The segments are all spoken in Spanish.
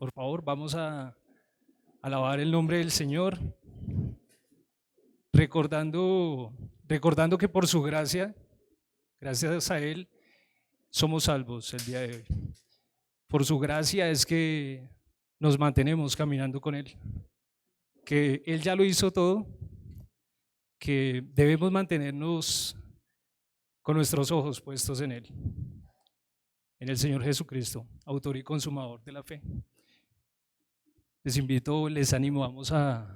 Por favor, vamos a alabar el nombre del Señor, recordando que por su gracia, gracias a Él, somos salvos el día de hoy. Por su gracia es que nos mantenemos caminando con Él, que Él ya lo hizo todo, que debemos mantenernos con nuestros ojos puestos en Él, en el Señor Jesucristo, autor y consumador de la fe. Les invito, les animo, vamos a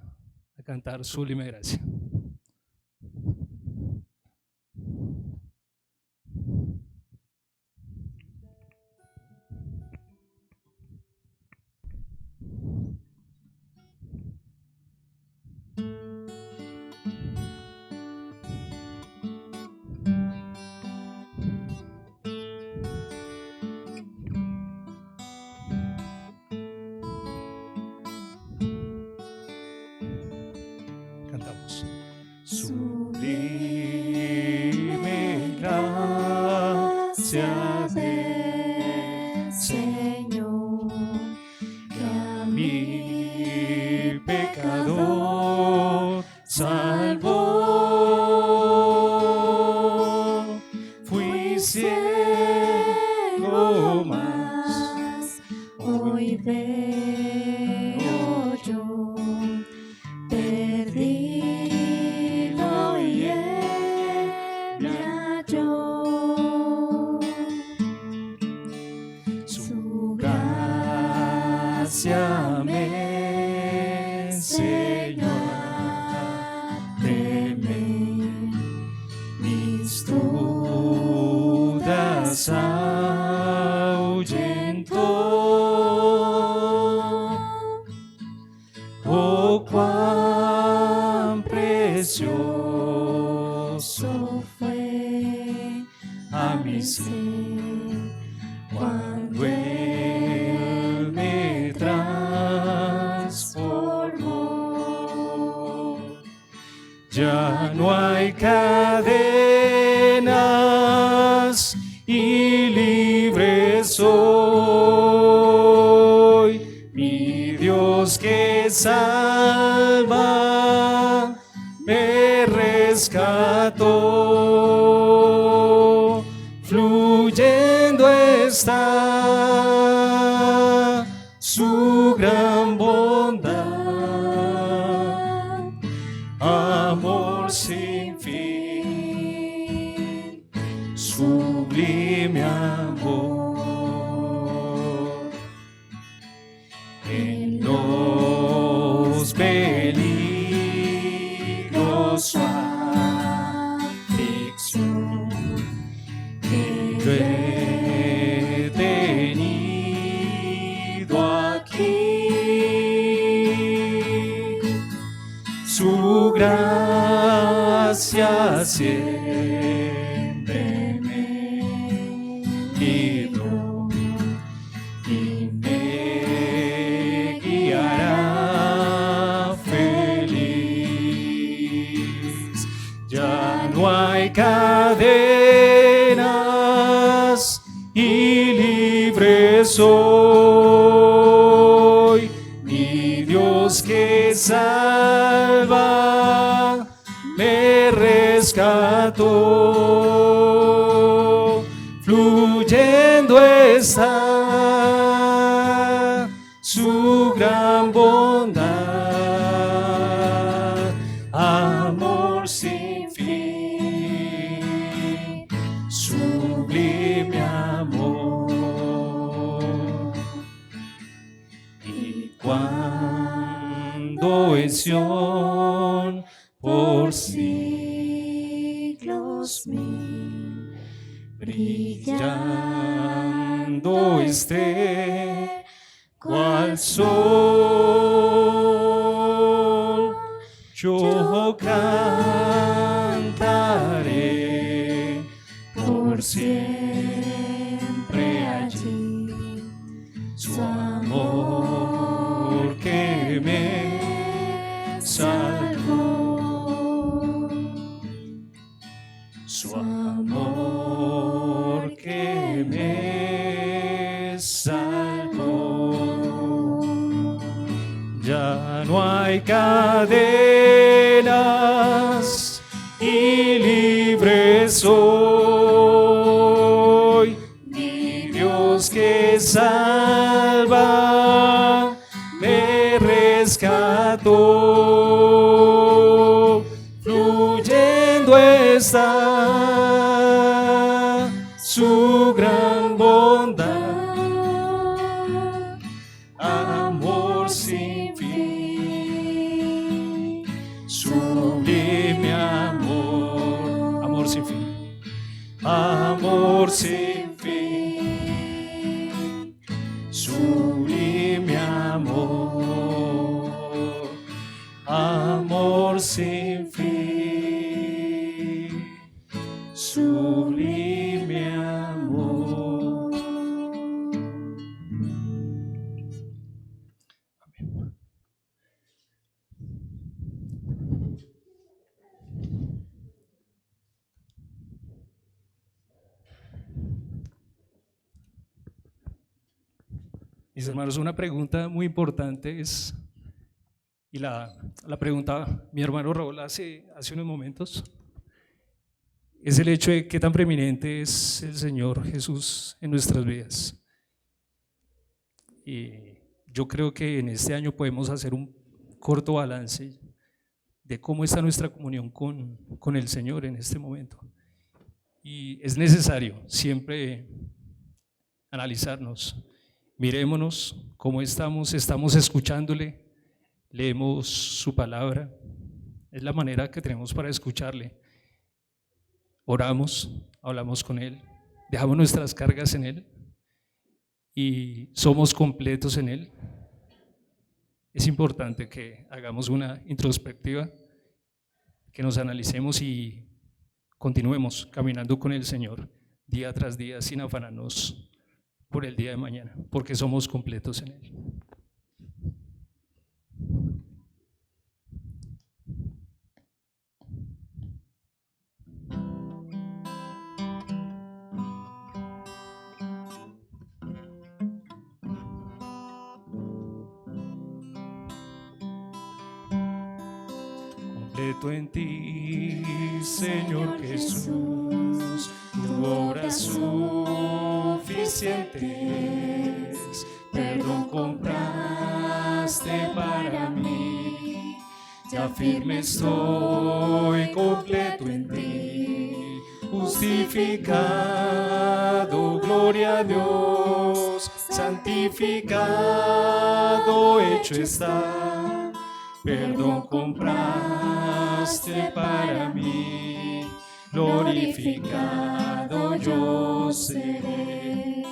cantar Sublime Gracia. Cantamos. Sublime gracia del Señor, que a mi pecador salvó. Fui ciego, mas hoy veo yo. Perdido y Él me halló. Su gracia me enseñó a temer, mis dudas ahuyentó. Oh, cuán precioso fue a mi ser cuando Él me transformó. Ya no hay cadenas y libre soy, mi Dios que salva me rescató. Fluyendo está su gran bondad, amor sin fin, sublime amor. En los peligros su aflicción que yo he tenido aquí, su gracia siempre me libró y me guiará feliz. Ya no hay cadenas y libre soy, mi Dios que salva me rescató. Fluyendo está su gran bondad, amor sin fin, sublime amor. Y cuando en Sión por siglos mil brillando esté cual sol, yo cantaré por siempre allí su amor que me salvó, su amor que me salvó. Ya no hay cadenas y libre soy. Mi Dios que salva me rescató. Fluyendo está su gran bondad. Amor sin fin, sublime amor, amor sin fin, amor sin fin, sublime amor, amor sin fin, sublime amor. Mis hermanos, una pregunta muy importante es, y la pregunta mi hermano Raúl hace unos momentos, es el hecho de qué tan preeminente es el Señor Jesús en nuestras vidas. Y yo creo que en este año podemos hacer un corto balance de cómo está nuestra comunión con el Señor en este momento. Y es necesario siempre analizarnos. Mirémonos cómo estamos escuchándole, leemos su palabra, es la manera que tenemos para escucharle. Oramos, hablamos con Él, dejamos nuestras cargas en Él y somos completos en Él. Es importante que hagamos una introspectiva, que nos analicemos y continuemos caminando con el Señor día tras día sin afanarnos por el día de mañana, porque somos completos en Él. Completo en ti, Señor Jesús, tu obra suficiente es. Perdón compraste para mí, ya firme estoy, completo en ti, justificado, gloria a Dios, santificado, hecho está. Perdón compraste para mí, glorificado yo seré.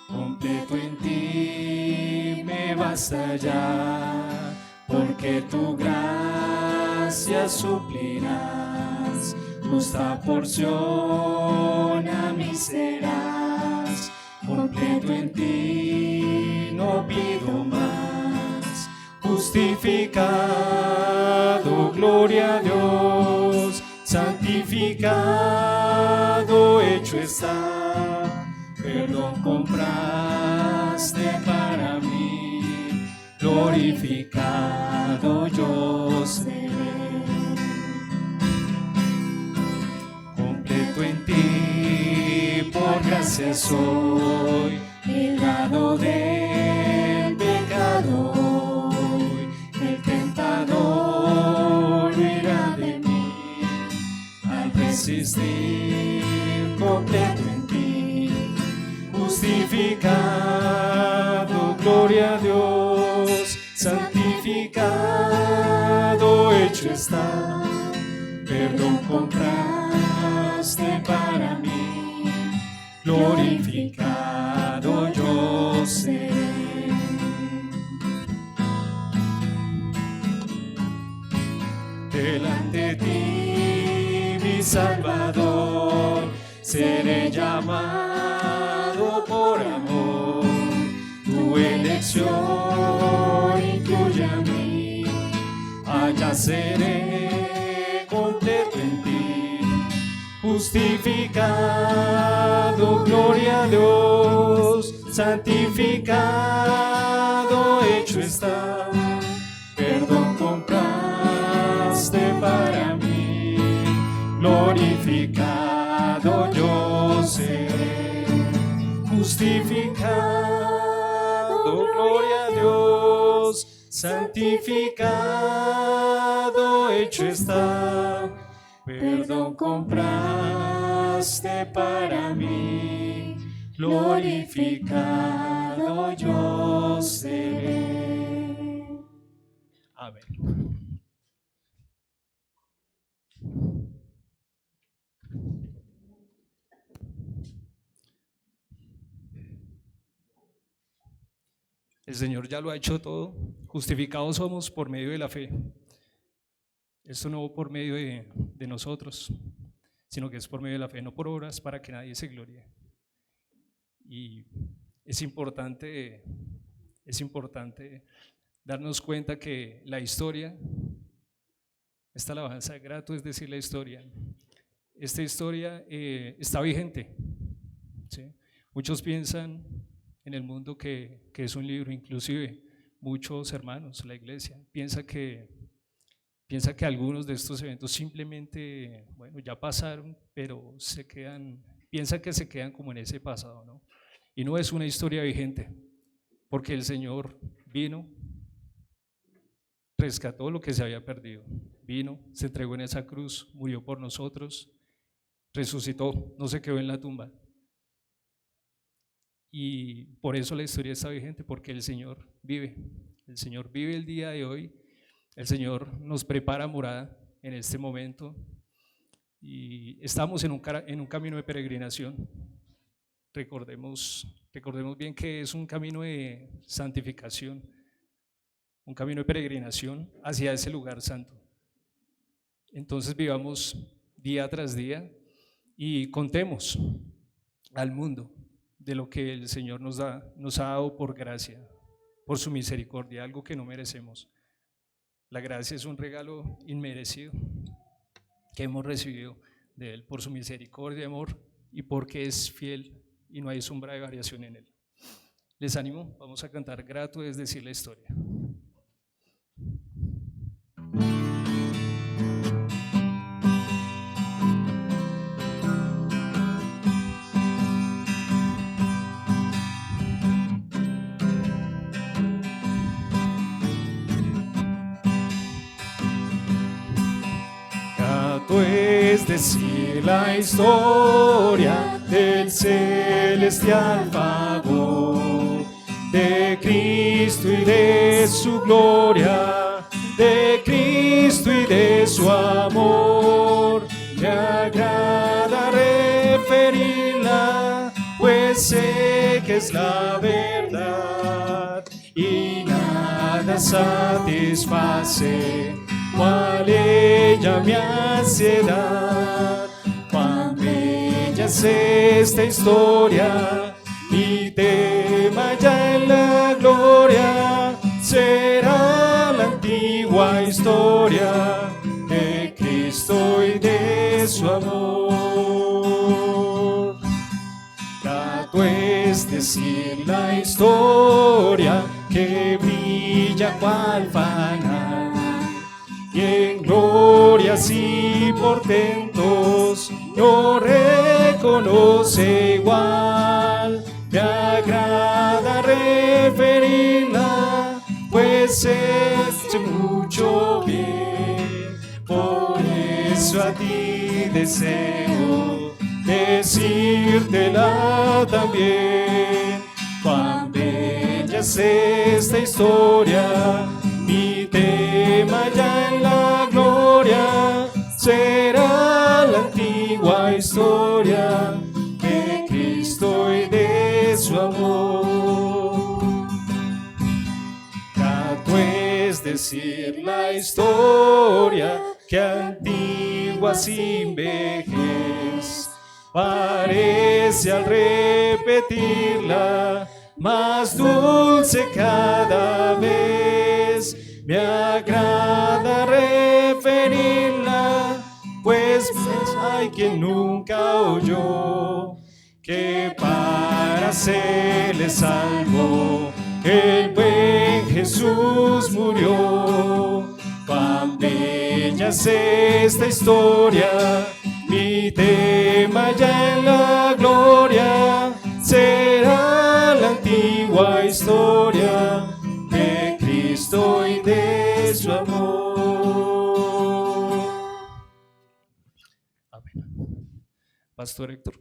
Completo en ti me basta ya, porque tu gracia suplirás, justa porción a mí serás. Completo en ti no pido más, justificado, gloria a Dios, santificado, hecho está. Perdón compraste para mí, glorificado yo seré. Completo en ti, por gracia soy, librado del pecado. El tentador huirá de mí al resistir, completo en ti, justificado, gloria a Dios, santificado, hecho está. Perdón compraste para mí, glorificado yo seré. Delante de ti, mi Salvador, seré llamado por amor. Tu elección incluye a mí, allá seré completo en ti, justificado, gloria a Dios, santificado, Justificado, hecho está, perdón compraste para mí, glorificado yo seré, justificado, gloria a Dios, santificado, hecho está, perdón compraste para mí, glorificado yo seré. Amén. El Señor ya lo ha hecho todo. Justificados somos por medio de la fe. Esto no por medio de nosotros, sino que es por medio de la fe, no por obras, para que nadie se gloríe. Y es importante darnos cuenta que la historia, esta alabanza de grato, es decir, esta historia está vigente, ¿sí? Muchos piensan en el mundo que es un libro, inclusive muchos hermanos, la iglesia, piensa que algunos de estos eventos simplemente, bueno, ya pasaron, pero piensa que se quedan como en ese pasado, ¿no? Y no es una historia vigente, porque el Señor vino, rescató lo que se había perdido, vino, se entregó en esa cruz, murió por nosotros, resucitó, no se quedó en la tumba. Y por eso la historia está vigente, porque el Señor vive el día de hoy, el Señor nos prepara morada en este momento y estamos en un camino de peregrinación. Recordemos bien que es un camino de santificación, un camino de peregrinación hacia ese lugar santo. Entonces vivamos día tras día y contemos al mundo de lo que el Señor nos ha dado por gracia, por su misericordia, algo que no merecemos. La gracia es un regalo inmerecido que hemos recibido de Él por su misericordia, amor, y porque es fiel y no hay sombra de variación en Él. Les animo, vamos a cantar Grato es decir la historia. Es decir, la historia del celestial favor de Cristo y de su gloria, de Cristo y de su amor. Me agrada referirla, pues sé que es la verdad y nada satisface cual ella mi ansiedad. Cuán bella es esta historia, mi tema ya en la gloria será la antigua historia de Cristo y de su amor. Grato es decir la historia que brilla cual fanal, y en glorias y portentos no reconoce igual. Me agrada referirla, pues es mucho bien. Por eso a ti deseo decírtela también. Cuán bella es esta historia, mi tema ya en la gloria será la antigua historia de Cristo y de su amor. Grato es decir la historia que antigua sin vejez parece al repetirla más dulce cada vez. Me agrada referirla, pues hay quien nunca oyó que para serle salvo el buen Jesús murió. Cuán bella es esta historia, mi tema ya en la gloria será la antigua historia de Cristo y de su amor. Amén. Pastor Héctor.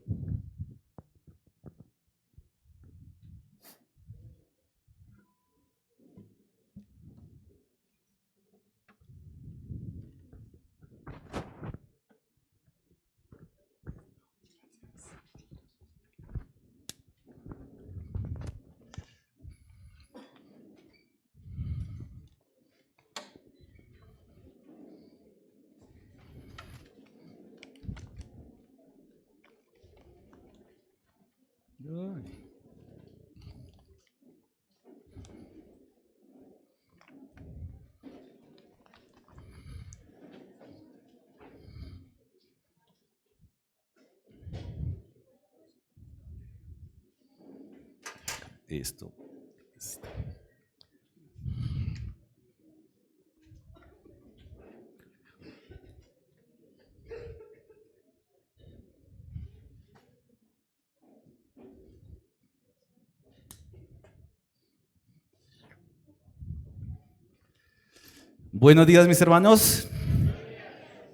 Esto. Buenos días, mis hermanos.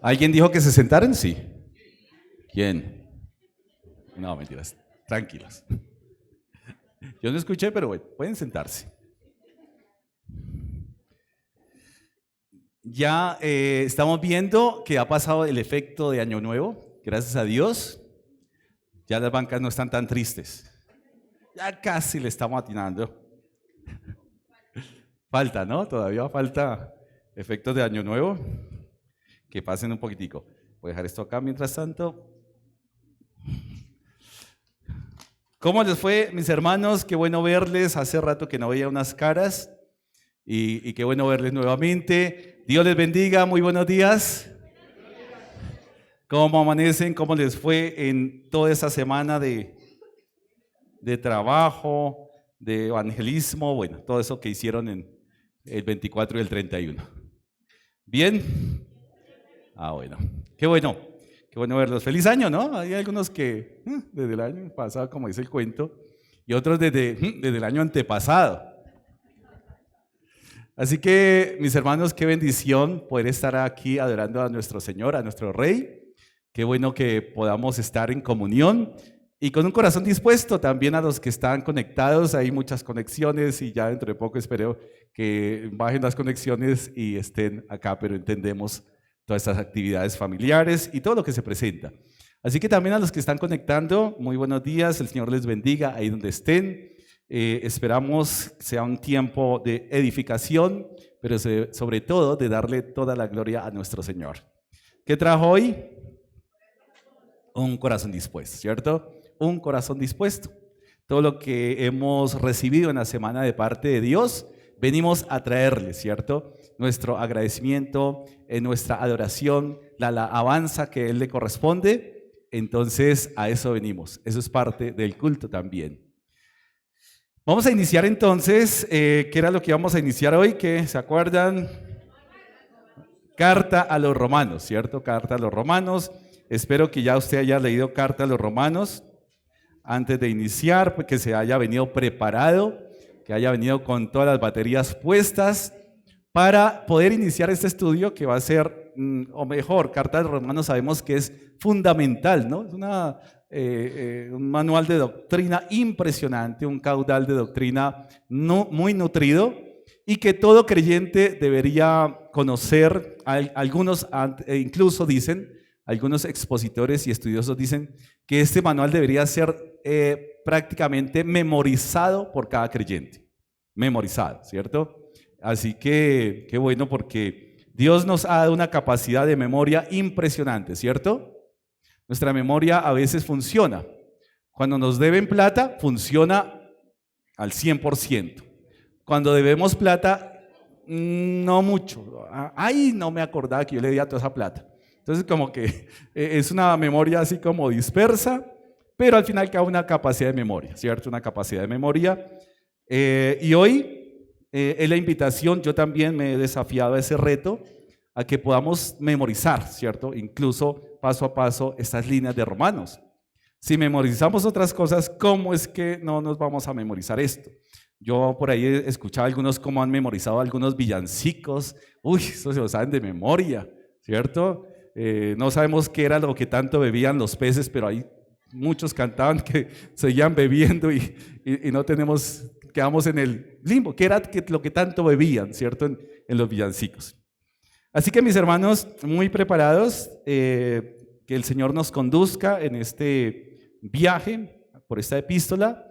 ¿Alguien dijo que se sentaran? Sí. ¿Quién? No, mentiras. Tranquilos. Yo no escuché, pero bueno, pueden sentarse. Ya estamos viendo que ha pasado el efecto de Año Nuevo, gracias a Dios. Ya las bancas no están tan tristes. Ya casi le estamos atinando. Falta, ¿no? Todavía falta efectos de Año Nuevo. Que pasen un poquitico. Voy a dejar esto acá mientras tanto. ¿Cómo les fue, mis hermanos? Qué bueno verles. Hace rato que no veía unas caras y qué bueno verles nuevamente. Dios les bendiga. Muy buenos días. ¿Cómo amanecen? ¿Cómo les fue en toda esa semana de trabajo, de evangelismo? Bueno, todo eso que hicieron en el 24 y el 31. ¿Bien? Ah, bueno. Qué bueno. Qué bueno verlos. Feliz año, ¿no? Hay algunos que desde el año pasado, como dice el cuento, y otros desde el año antepasado. Así que, mis hermanos, qué bendición poder estar aquí adorando a nuestro Señor, a nuestro Rey. Qué bueno que podamos estar en comunión y con un corazón dispuesto también a los que están conectados. Hay muchas conexiones y ya dentro de poco espero que bajen las conexiones y estén acá, pero entendemos todas estas actividades familiares y todo lo que se presenta. Así que también a los que están conectando, muy buenos días, el Señor les bendiga ahí donde estén. Esperamos que sea un tiempo de edificación, pero sobre todo de darle toda la gloria a nuestro Señor. ¿Qué trajo hoy? Un corazón dispuesto, ¿cierto? Un corazón dispuesto. Todo lo que hemos recibido en la semana de parte de Dios, venimos a traerle, ¿cierto? Nuestro agradecimiento, nuestra adoración, la alabanza que Él le corresponde. Entonces a eso venimos, eso es parte del culto también. Vamos a iniciar entonces, ¿qué era lo que íbamos a iniciar hoy? ¿Qué se acuerdan? Carta a los Romanos, ¿cierto? Carta a los Romanos. Espero que ya usted haya leído Carta a los Romanos antes de iniciar, pues que se haya venido preparado, que haya venido con todas las baterías puestas para poder iniciar este estudio que va a ser, o mejor, Carta a los Romanos sabemos que es fundamental, ¿no? Es un manual de doctrina impresionante, un caudal de doctrina muy nutrido y que todo creyente debería conocer. Algunos incluso dicen, algunos expositores y estudiosos dicen que este manual debería ser prácticamente memorizado por cada creyente, memorizado, ¿cierto? Así que qué bueno porque Dios nos ha dado una capacidad de memoria impresionante, ¿cierto? Nuestra memoria a veces funciona. Cuando nos deben plata, funciona al 100%. Cuando debemos plata, no mucho. Ay, no me acordaba que yo le debía toda esa plata. Entonces como que es una memoria así como dispersa, pero al final cabe una capacidad de memoria, ¿cierto? Una capacidad de memoria. Y hoy es la invitación, yo también me he desafiado a ese reto, a que podamos memorizar, ¿cierto? Incluso paso a paso estas líneas de Romanos. Si memorizamos otras cosas, ¿cómo es que no nos vamos a memorizar esto? Yo por ahí he escuchado algunos cómo han memorizado algunos villancicos. Uy, eso se lo saben de memoria, ¿cierto? No sabemos qué era lo que tanto bebían los peces, pero hay muchos cantaban que seguían bebiendo y no quedamos en el limbo. ¿Qué era lo que tanto bebían, ¿cierto? En los villancicos. Así que mis hermanos, muy preparados, que el Señor nos conduzca en este viaje por esta epístola.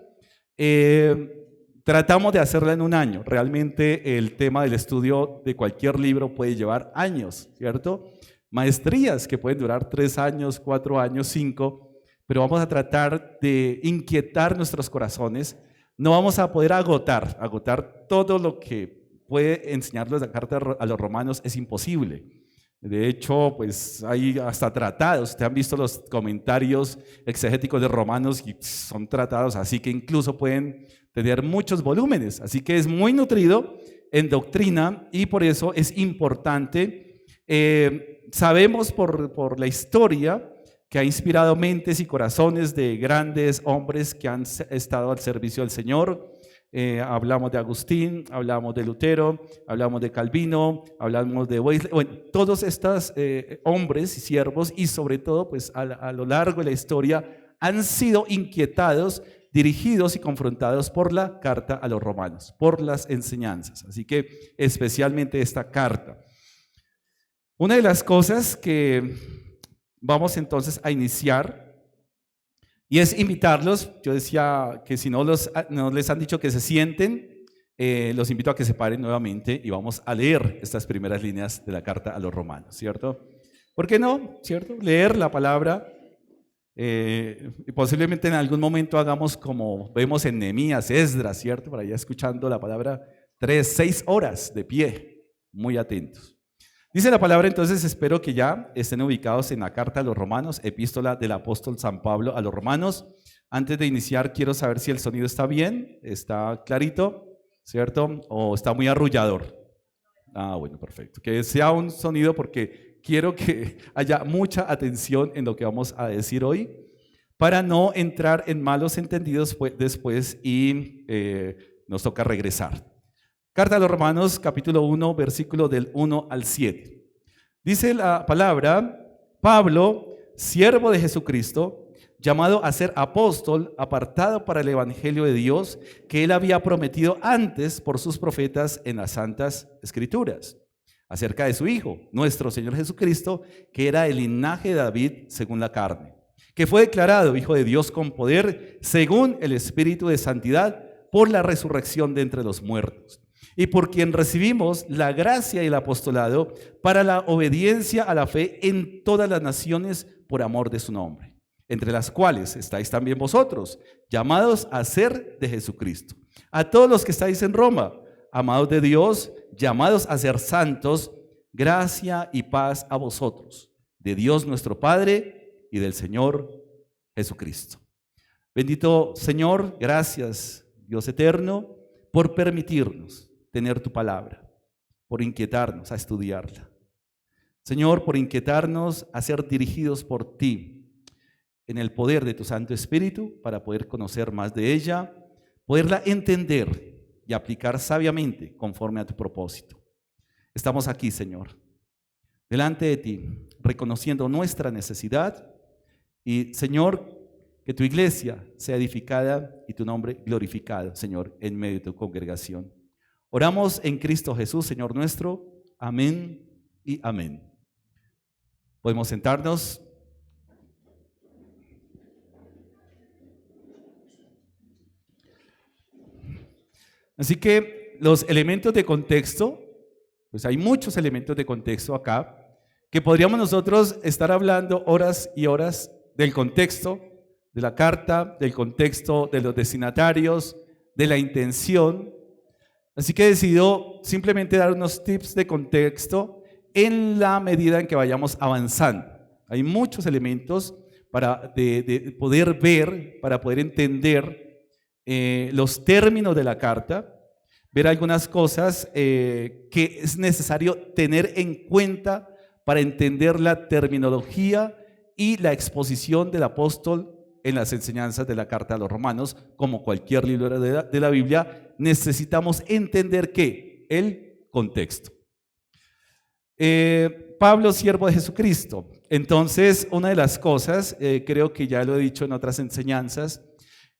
Tratamos de hacerla en un año. Realmente el tema del estudio de cualquier libro puede llevar años, ¿cierto? Maestrías que pueden durar 3 años, 4 años, 5, pero vamos a tratar de inquietar nuestros corazones. No vamos a poder agotar todo lo que puede enseñarles la carta a los romanos, es imposible. De hecho, pues hay hasta tratados. Ustedes han visto los comentarios exegéticos de Romanos y son tratados así que incluso pueden tener muchos volúmenes. Así que es muy nutrido en doctrina y por eso es importante. Sabemos por la historia que ha inspirado mentes y corazones de grandes hombres que han estado al servicio del Señor. Hablamos de Agustín, hablamos de Lutero, hablamos de Calvino, hablamos de Wesley, bueno, todos estos hombres y siervos y sobre todo pues a lo largo de la historia han sido inquietados, dirigidos y confrontados por la carta a los romanos, por las enseñanzas, así que especialmente esta carta. Una de las cosas que vamos entonces a iniciar y es invitarlos. Yo decía que si no les han dicho que se sienten, los invito a que se paren nuevamente y vamos a leer estas primeras líneas de la carta a los romanos, ¿cierto? ¿Por qué no? ¿Cierto? Leer la palabra. Y posiblemente en algún momento hagamos como vemos en Nehemías, Esdras, ¿cierto? Por allá escuchando la palabra 6 horas de pie, muy atentos. Dice la palabra entonces, espero que ya estén ubicados en la carta a los romanos, epístola del apóstol San Pablo a los romanos. Antes de iniciar quiero saber si el sonido está bien, está clarito, ¿cierto? O está muy arrullador. Bueno, perfecto. Que sea un sonido porque quiero que haya mucha atención en lo que vamos a decir hoy para no entrar en malos entendidos después y nos toca regresar. Carta a los Romanos, capítulo 1, versículo del 1 al 7. Dice la palabra: Pablo, siervo de Jesucristo, llamado a ser apóstol, apartado para el evangelio de Dios, que él había prometido antes por sus profetas en las santas escrituras, acerca de su Hijo, nuestro Señor Jesucristo, que era el linaje de David según la carne, que fue declarado Hijo de Dios con poder, según el Espíritu de santidad, por la resurrección de entre los muertos, y por quien recibimos la gracia y el apostolado para la obediencia a la fe en todas las naciones por amor de su nombre, entre las cuales estáis también vosotros, llamados a ser de Jesucristo. A todos los que estáis en Roma, amados de Dios, llamados a ser santos, gracia y paz a vosotros, de Dios nuestro Padre y del Señor Jesucristo. Bendito Señor, gracias Dios eterno por permitirnos tener tu palabra, por inquietarnos a estudiarla. Señor, por inquietarnos a ser dirigidos por ti en el poder de tu Santo Espíritu para poder conocer más de ella, poderla entender y aplicar sabiamente conforme a tu propósito. Estamos aquí, Señor, delante de ti, reconociendo nuestra necesidad y, Señor, que tu iglesia sea edificada y tu nombre glorificado, Señor, en medio de tu congregación. Oramos en Cristo Jesús, Señor nuestro. Amén y amén. Podemos sentarnos. Así que los elementos de contexto, pues hay muchos elementos de contexto acá, que podríamos nosotros estar hablando horas y horas del contexto de la carta, del contexto de los destinatarios, de la intención. Así que he decidido simplemente dar unos tips de contexto en la medida en que vayamos avanzando. Hay muchos elementos de poder ver, para poder entender los términos de la carta. ver algunas cosas que es necesario tener en cuenta para entender la terminología y la exposición del apóstol en las enseñanzas de la carta a los romanos. Como cualquier libro de la Biblia, necesitamos entender ¿qué? El contexto. Pablo, siervo de Jesucristo. Entonces, una de las cosas, creo que ya lo he dicho en otras enseñanzas,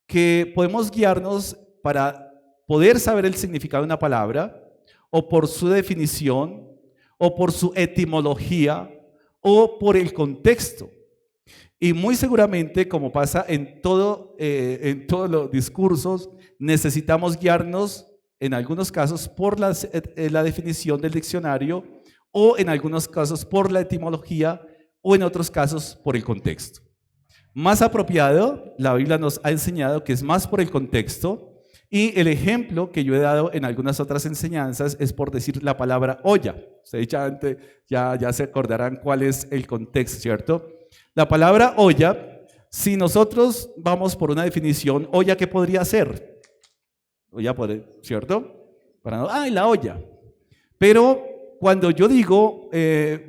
que podemos guiarnos para poder saber el significado de una palabra, o por su definición, o por su etimología, o por el contexto. Y muy seguramente, como pasa en todos los discursos, necesitamos guiarnos en algunos casos por la definición del diccionario, o en algunos casos por la etimología, o en otros casos por el contexto. Más apropiado, la Biblia nos ha enseñado que es más por el contexto, y el ejemplo que yo he dado en algunas otras enseñanzas es por decir la palabra olla. Ustedes ya se acordarán cuál es el contexto, ¿cierto? La palabra olla, si nosotros vamos por una definición, olla, ¿qué podría ser? Olla, ¿cierto? La olla. Pero cuando yo digo,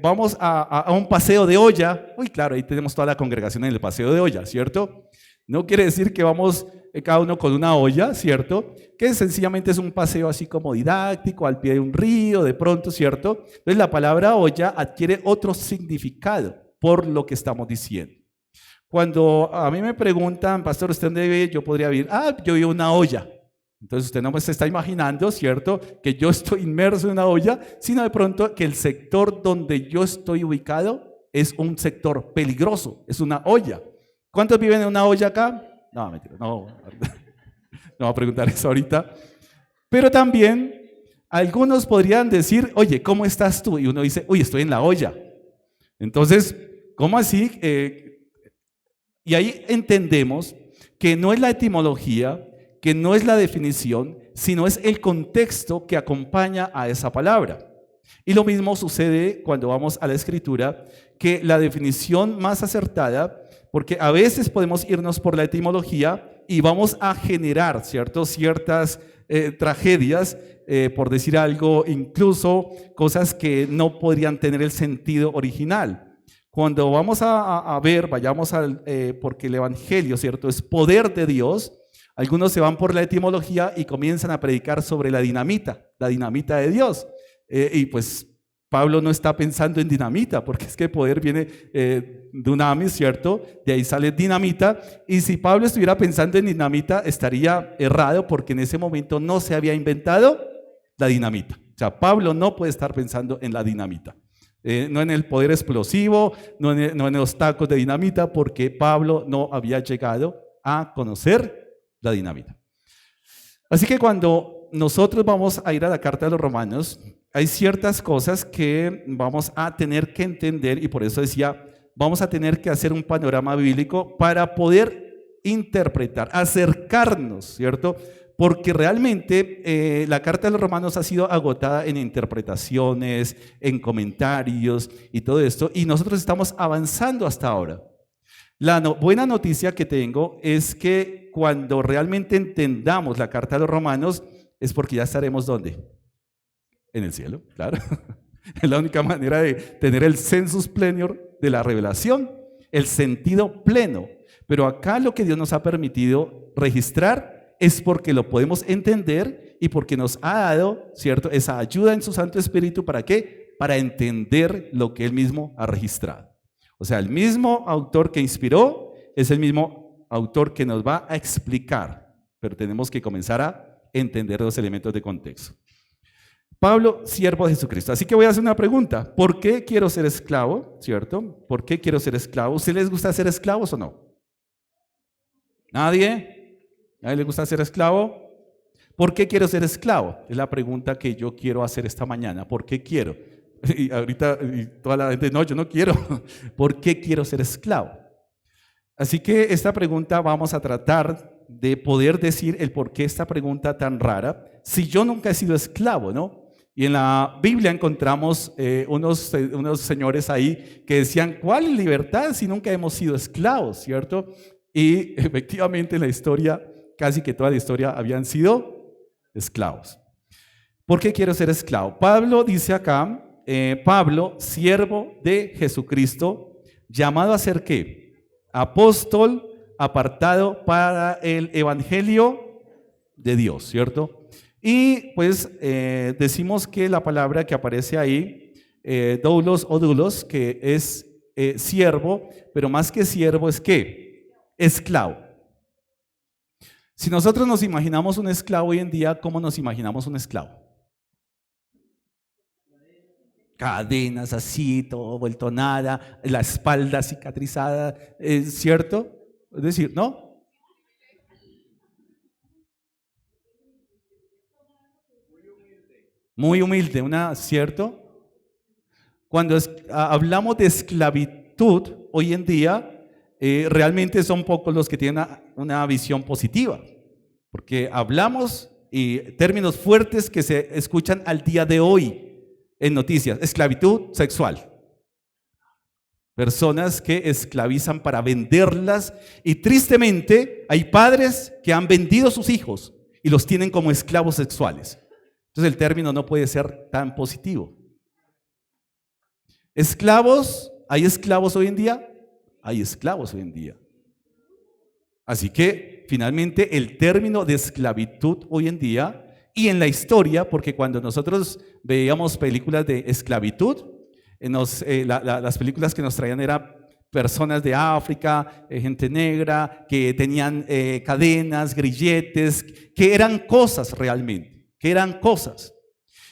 vamos a un paseo de olla, claro, ahí tenemos toda la congregación en el paseo de olla, ¿cierto? No quiere decir que vamos cada uno con una olla, ¿cierto? Que sencillamente es un paseo así como didáctico, al pie de un río, de pronto, ¿cierto? Entonces la palabra olla adquiere otro significado por lo que estamos diciendo. Cuando a mí me preguntan, pastor, ¿usted dónde vive? Yo podría vivir, yo vivo en una olla. Entonces usted no se está imaginando, ¿cierto?, que yo estoy inmerso en una olla, sino de pronto que el sector donde yo estoy ubicado es un sector peligroso, es una olla. ¿Cuántos viven en una olla acá? No, mentira, no voy a preguntar eso ahorita. Pero también algunos podrían decir, oye, ¿cómo estás tú? Y uno dice, uy, estoy en la olla. Entonces, ¿cómo así? Y ahí entendemos que no es la etimología, que no es la definición, sino es el contexto que acompaña a esa palabra. Y lo mismo sucede cuando vamos a la Escritura, que la definición más acertada, porque a veces podemos irnos por la etimología y vamos a generar, ¿cierto?, ciertas tragedias, por decir algo, incluso cosas que no podrían tener el sentido original. Cuando vamos a ver, vayamos porque el Evangelio, ¿cierto?, es poder de Dios. Algunos se van por la etimología y comienzan a predicar sobre la dinamita de Dios. Y pues Pablo no está pensando en dinamita, porque es que poder viene dunamis, ¿cierto? De ahí sale dinamita. Y si Pablo estuviera pensando en dinamita, estaría errado, porque en ese momento no se había inventado la dinamita. O sea, Pablo no puede estar pensando en la dinamita. No en el poder explosivo, no en los tacos de dinamita, porque Pablo no había llegado a conocer la dinamita. Así que cuando nosotros vamos a ir a la carta de los Romanos, hay ciertas cosas que vamos a tener que entender, y por eso decía, vamos a tener que hacer un panorama bíblico para poder interpretar, acercarnos, ¿cierto? Porque realmente la carta de los Romanos ha sido agotada en interpretaciones, en comentarios y todo esto, y nosotros estamos avanzando hasta ahora. La buena noticia que tengo es que cuando realmente entendamos la carta de los Romanos, es porque ya estaremos ¿dónde? En el cielo, claro. Es la única manera de tener el sensus plenior de la revelación, el sentido pleno. Pero acá lo que Dios nos ha permitido registrar es porque lo podemos entender y porque nos ha dado, ¿cierto?, esa ayuda en su Santo Espíritu. ¿Para qué? Para entender lo que Él mismo ha registrado. O sea, el mismo autor que inspiró es el mismo autor que nos va a explicar, pero tenemos que comenzar a entender los elementos de contexto. Pablo, siervo de Jesucristo. Así que voy a hacer una pregunta. ¿Por qué quiero ser esclavo? ¿Cierto? ¿Por qué quiero ser esclavo? ¿A ustedes les gusta ser esclavos o no? ¿Nadie? ¿Nadie les gusta ser esclavo? ¿Por qué quiero ser esclavo? Es la pregunta que yo quiero hacer esta mañana. ¿Por qué quiero? Y ahorita toda la gente, no, yo no quiero. ¿Por qué quiero ser esclavo? Así que esta pregunta vamos a tratar de poder decir el por qué esta pregunta tan rara, si yo nunca he sido esclavo, ¿no? Y en la Biblia encontramos unos señores ahí que decían, ¿cuál libertad si nunca hemos sido esclavos? ¿Cierto? Y efectivamente en la historia, casi que toda la historia habían sido esclavos. ¿Por qué quiero ser esclavo? Pablo dice acá, Pablo, siervo de Jesucristo, llamado a ser ¿qué? Apóstol, apartado para el evangelio de Dios, ¿cierto? Y pues decimos que la palabra que aparece ahí, doulos o dulos, que es siervo, pero más que siervo es ¿qué? Esclavo. Si nosotros nos imaginamos un esclavo hoy en día, ¿cómo nos imaginamos un esclavo? Cadenas así, todo vuelto nada, la espalda cicatrizada, ¿cierto? Es decir, ¿no? Muy humilde, ¿cierto? Cuando hablamos de esclavitud hoy en día, realmente son pocos los que tienen una visión positiva, porque hablamos y términos fuertes que se escuchan al día de hoy en noticias: esclavitud sexual. Personas que esclavizan para venderlas, y tristemente hay padres que han vendido a sus hijos y los tienen como esclavos sexuales. Entonces el término no puede ser tan positivo. Esclavos, ¿hay esclavos hoy en día? Hay esclavos hoy en día. Así que finalmente el término de esclavitud hoy en día y en la historia, porque cuando nosotros veíamos películas de esclavitud, las películas que nos traían eran personas de África, gente negra, que tenían cadenas, grilletes, que eran cosas realmente, que eran cosas.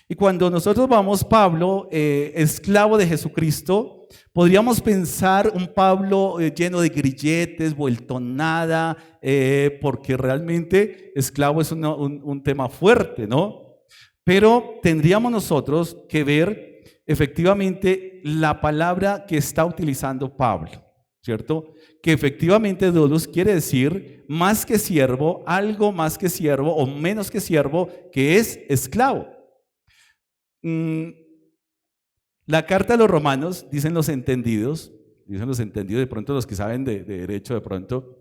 Y cuando nosotros vamos, Pablo, esclavo de Jesucristo, podríamos pensar un Pablo lleno de grilletes, vuelto nada, porque realmente esclavo es un tema fuerte, ¿no? Pero tendríamos nosotros que ver efectivamente la palabra que está utilizando Pablo, ¿cierto? Que efectivamente doulos quiere decir más que siervo, algo más que siervo o menos que siervo, que es esclavo. La carta a los romanos, dicen los entendidos, de pronto los que saben de derecho de pronto,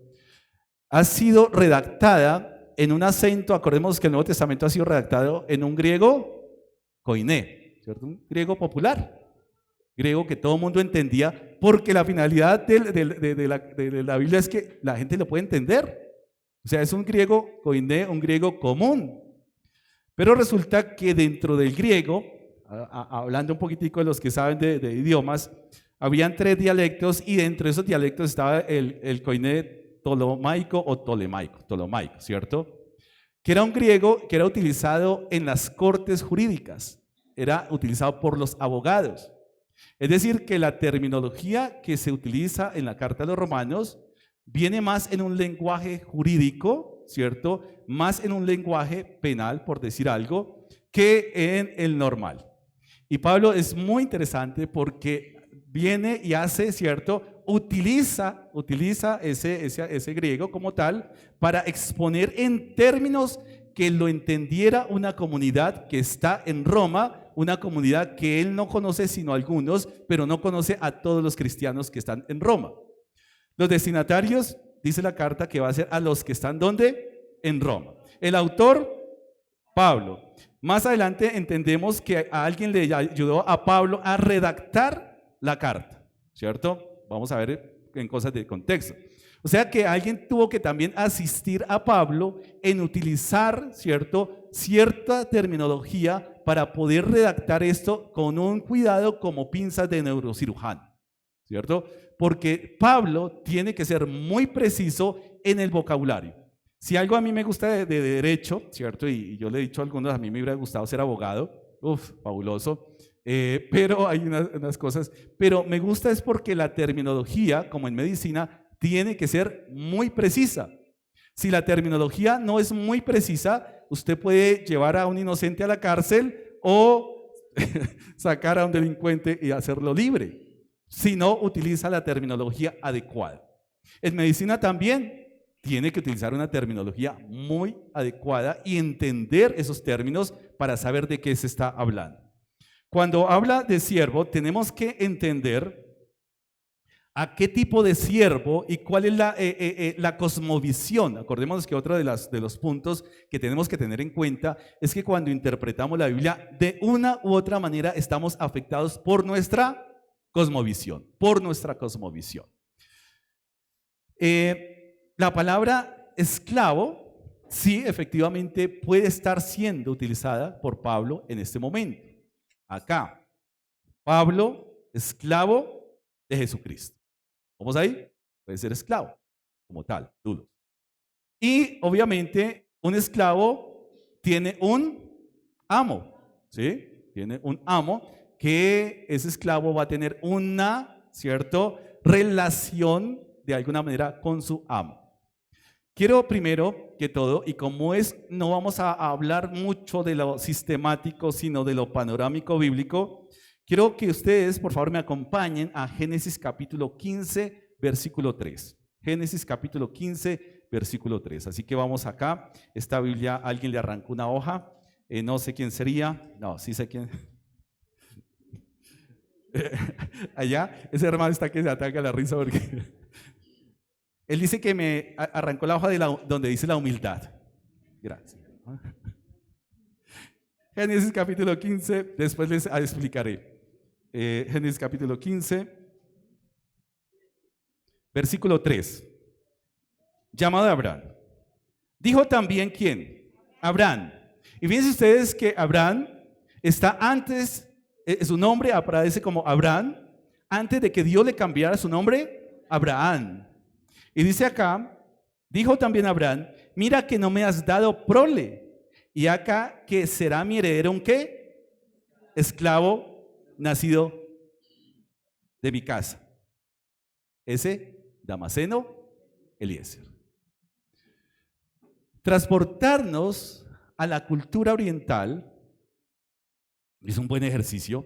ha sido redactada en un acento. Acordemos que el Nuevo Testamento ha sido redactado en un griego koiné, ¿cierto? Un griego popular, griego que todo el mundo entendía, porque la finalidad de la Biblia es que la gente lo puede entender. O sea, es un griego koiné, un griego común. Pero resulta que dentro del griego, hablando un poquitico de los que saben de idiomas, habían 3 dialectos, y dentro de esos dialectos estaba el koiné ptolomaico o tolemaico, ¿cierto? Que era un griego que era utilizado en las cortes jurídicas, era utilizado por los abogados. Es decir, que la terminología que se utiliza en la carta de los romanos viene más en un lenguaje jurídico, ¿cierto? Más en un lenguaje penal, por decir algo, que en el normal. Y Pablo es muy interesante porque viene y hace, ¿cierto? Utiliza ese griego como tal para exponer en términos que lo entendiera una comunidad que está en Roma, una comunidad que él no conoce sino algunos, pero no conoce a todos los cristianos que están en Roma. Los destinatarios, dice la carta, que va a ser a los que están ¿dónde? En Roma. El autor, Pablo. Más adelante entendemos que a alguien le ayudó a Pablo a redactar la carta, ¿cierto? Vamos a ver en cosas de contexto. O sea que alguien tuvo que también asistir a Pablo en utilizar, ¿cierto?, cierta terminología para poder redactar esto con un cuidado como pinzas de neurocirujano, ¿cierto? Porque Pablo tiene que ser muy preciso en el vocabulario. Si algo a mí me gusta de derecho, ¿cierto? Y yo le he dicho a algunos, a mí me hubiera gustado ser abogado, fabuloso, pero hay unas cosas, pero me gusta es porque la terminología, como en medicina, tiene que ser muy precisa. Si la terminología no es muy precisa, usted puede llevar a un inocente a la cárcel o sacar a un delincuente y hacerlo libre, si no utiliza la terminología adecuada. En medicina también tiene que utilizar una terminología muy adecuada y entender esos términos para saber de qué se está hablando. Cuando habla de siervo, tenemos que entender ¿A qué tipo de siervo y cuál es la cosmovisión? Acordémonos que otro de los puntos que tenemos que tener en cuenta es que cuando interpretamos la Biblia, de una u otra manera estamos afectados por nuestra cosmovisión, La palabra esclavo, sí, efectivamente puede estar siendo utilizada por Pablo en este momento. Acá, Pablo, esclavo de Jesucristo. ¿Vamos ahí? Puede ser esclavo, como tal, dulos. Y obviamente un esclavo tiene un amo, ¿sí? Tiene un amo que ese esclavo va a tener una, ¿cierto?, relación de alguna manera con su amo. Quiero primero que todo, y como no vamos a hablar mucho de lo sistemático, sino de lo panorámico bíblico, quiero que ustedes, por favor, me acompañen a Génesis capítulo 15, versículo 3. Génesis capítulo 15, versículo 3. Así que vamos acá. Esta Biblia, alguien le arrancó una hoja. No sé quién sería. No, sí sé quién. Allá, ese hermano está que se ataca la risa porque él dice que me arrancó la hoja donde dice la humildad. Gracias. Génesis capítulo 15, después les explicaré. Génesis capítulo 15, versículo 3. Llamado Abraham. Dijo también ¿quién? Abraham. Y fíjense ustedes que Abraham está antes, su nombre aparece como Abraham, antes de que Dios le cambiara su nombre, Abraham. Y dice acá, dijo también Abraham, mira que no me has dado prole, y acá que será mi heredero un ¿qué? Esclavo nacido de mi casa. Ese Damaseno Eliezer. Transportarnos a la cultura oriental es un buen ejercicio,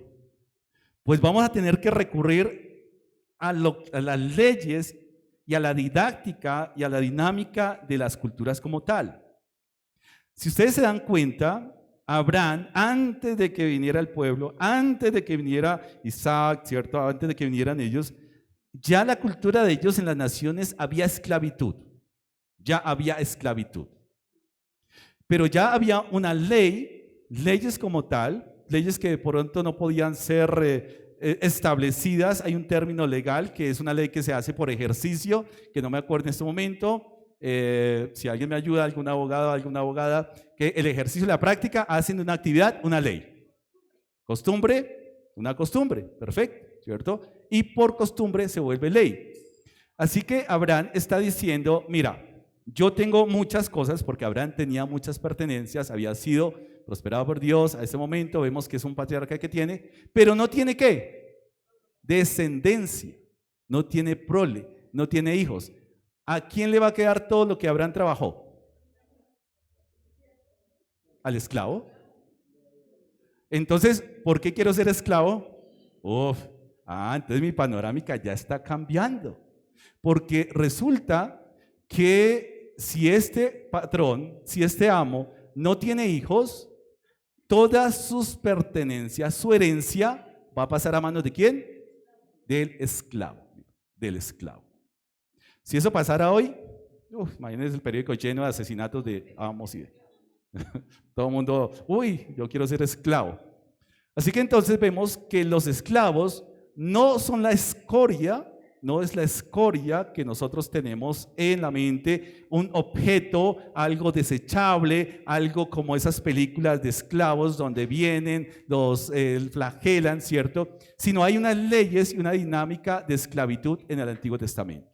pues vamos a tener que recurrir a las leyes y a la didáctica y a la dinámica de las culturas como tal. Si ustedes se dan cuenta, Abraham, antes de que viniera el pueblo, antes de que viniera Isaac, ¿cierto? Antes de que vinieran ellos, ya la cultura de ellos en las naciones había esclavitud. Ya había esclavitud. Pero ya había una ley, leyes como tal, leyes que de pronto no podían ser establecidas. Hay un término legal que es una ley que se hace por ejercicio, que no me acuerdo en este momento. Si alguien me ayuda, algún abogado, alguna abogada, que el ejercicio y la práctica hacen de una actividad una ley. Costumbre, una costumbre, perfecto, ¿cierto? Y por costumbre se vuelve ley. Así que Abraham está diciendo, mira, yo tengo muchas cosas, porque Abraham tenía muchas pertenencias, había sido prosperado por Dios. A ese momento vemos que es un patriarca que tiene, pero no tiene ¿qué? Descendencia, no tiene prole, no tiene hijos. ¿A quién le va a quedar todo lo que Abraham trabajó? ¿Al esclavo? Entonces, ¿por qué quiero ser esclavo? Entonces mi panorámica ya está cambiando, porque resulta que si este patrón, si este amo no tiene hijos, todas sus pertenencias, su herencia va a pasar a manos ¿de quién? Del esclavo, del esclavo. Si eso pasara hoy, imagínense el periódico lleno de asesinatos de amos y todo el mundo, yo quiero ser esclavo. Así que entonces vemos que los esclavos no son la escoria, no es la escoria que nosotros tenemos en la mente, un objeto, algo desechable, algo como esas películas de esclavos donde vienen, los flagelan, ¿cierto? Sino hay unas leyes y una dinámica de esclavitud en el Antiguo Testamento.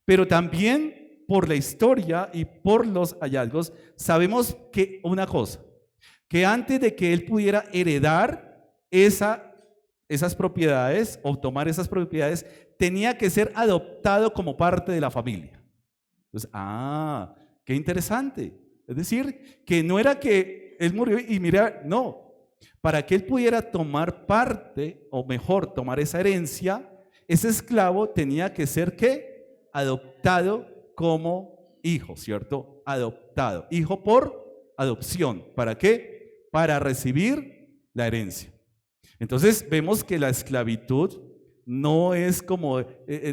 Pero también por la historia y por los hallazgos sabemos que una cosa, que antes de que él pudiera heredar esas propiedades o tomar esas propiedades, tenía que ser adoptado como parte de la familia. Entonces, qué interesante. Es decir, que no era que él murió y mira, no. Para que él pudiera tomar parte, o mejor, tomar esa herencia, ese esclavo tenía que ser ¿qué? Adoptado como hijo, ¿cierto? Adoptado. Hijo por adopción. ¿Para qué? Para recibir la herencia. Entonces vemos que la esclavitud no es como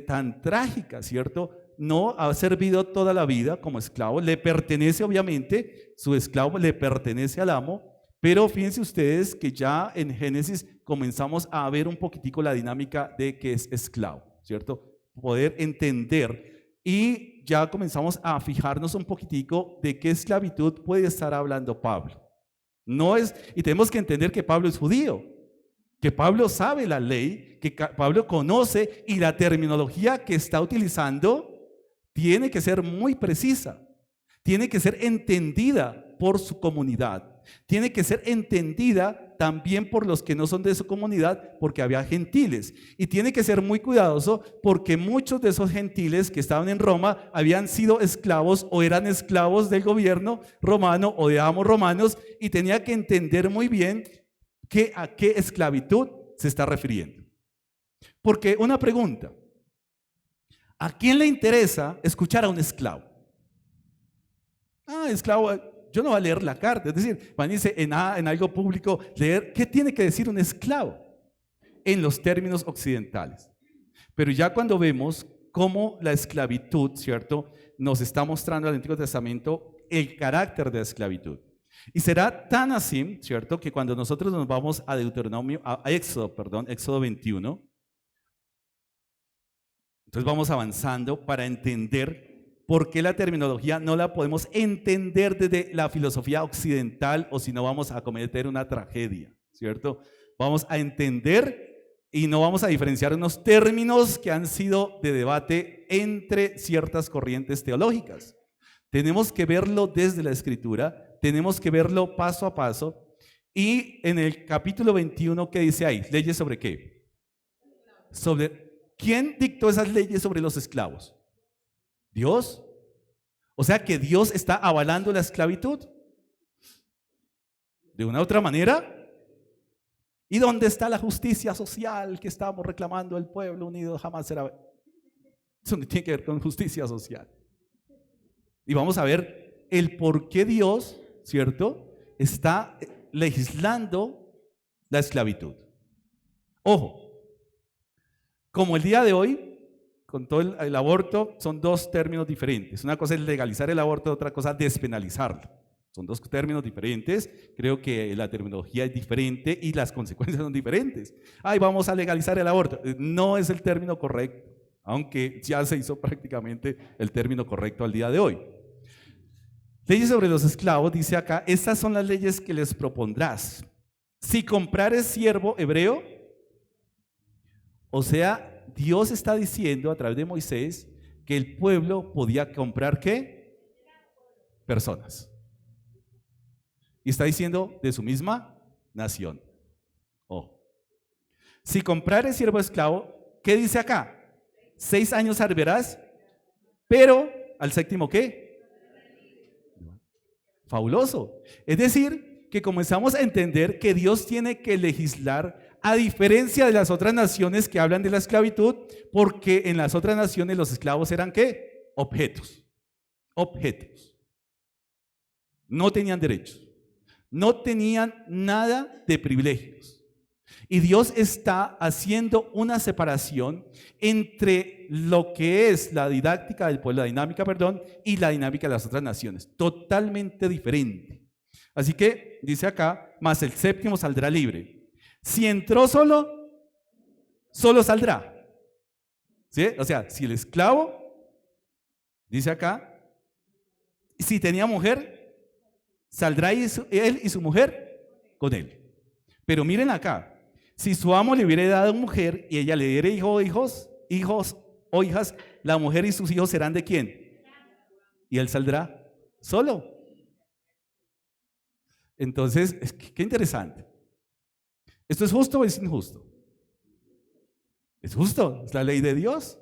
tan trágica, ¿cierto? No ha servido toda la vida como esclavo, le pertenece obviamente, su esclavo le pertenece al amo, pero fíjense ustedes que ya en Génesis comenzamos a ver un poquitico la dinámica de que es esclavo, ¿cierto? Poder entender y ya comenzamos a fijarnos un poquitico de qué esclavitud puede estar hablando Pablo. No es, y tenemos que entender que Pablo es judío, que Pablo sabe la ley, que Pablo conoce y la terminología que está utilizando tiene que ser muy precisa, tiene que ser entendida por su comunidad, tiene que ser entendida también por los que no son de su comunidad, porque había gentiles, y tiene que ser muy cuidadoso porque muchos de esos gentiles que estaban en Roma habían sido esclavos o eran esclavos del gobierno romano o de amos romanos, y tenía que entender muy bien a qué esclavitud se está refiriendo. Porque una pregunta: ¿a quién le interesa escuchar a un esclavo? Esclavo, yo no voy a leer la carta. Es decir, van a decir en algo público, leer, ¿qué tiene que decir un esclavo? En los términos occidentales. Pero ya cuando vemos cómo la esclavitud, ¿cierto?, nos está mostrando en el Antiguo Testamento el carácter de la esclavitud. Y será tan así, ¿cierto?, que cuando nosotros nos vamos a Éxodo 21, entonces vamos avanzando para entender por qué la terminología no la podemos entender desde la filosofía occidental, o si no vamos a cometer una tragedia, ¿cierto? Vamos a entender y no vamos a diferenciar unos términos que han sido de debate entre ciertas corrientes teológicas. Tenemos que verlo desde la Escritura, tenemos que verlo paso a paso. Y en el capítulo 21, ¿qué dice ahí? ¿Leyes sobre qué? ¿Quién dictó esas leyes sobre los esclavos? Dios. O sea que Dios está avalando la esclavitud. De una u otra manera. ¿Y dónde está la justicia social que estamos reclamando? El pueblo unido jamás será? Eso no tiene que ver con justicia social. Y vamos a ver el por qué Dios, ¿cierto?, está legislando la esclavitud. Ojo, como el día de hoy, con todo el aborto, son dos términos diferentes. Una cosa es legalizar el aborto, otra cosa despenalizarlo. Son dos términos diferentes. Creo que la terminología es diferente y las consecuencias son diferentes. Vamos a legalizar el aborto. No es el término correcto, aunque ya se hizo prácticamente el término correcto al día de hoy. Leyes sobre los esclavos, dice acá: estas son las leyes que les propondrás. Si comprares siervo hebreo, o sea, Dios está diciendo a través de Moisés que el pueblo podía comprar ¿qué? Personas. Y está diciendo de su misma nación. Si comprares siervo esclavo, ¿qué dice acá? 6 años servirás, pero al séptimo ¿qué? Fabuloso. Es decir, que comenzamos a entender que Dios tiene que legislar a diferencia de las otras naciones que hablan de la esclavitud, porque en las otras naciones los esclavos eran ¿qué? Objetos. No tenían derechos, no tenían nada de privilegios. Y Dios está haciendo una separación entre lo que es la dinámica del pueblo, y la dinámica de las otras naciones, totalmente diferente. Así que dice acá: mas el séptimo saldrá libre. Si entró solo saldrá. ¿Sí? O sea, si el esclavo, dice acá, si tenía mujer, saldrá él y su mujer con él. Pero miren acá: si su amo le hubiera dado mujer y ella le diera hijos o hijas, la mujer y sus hijos serán ¿de quién? Y él saldrá solo. Entonces, qué interesante. ¿Esto es justo o es injusto? Es justo, es la ley de Dios.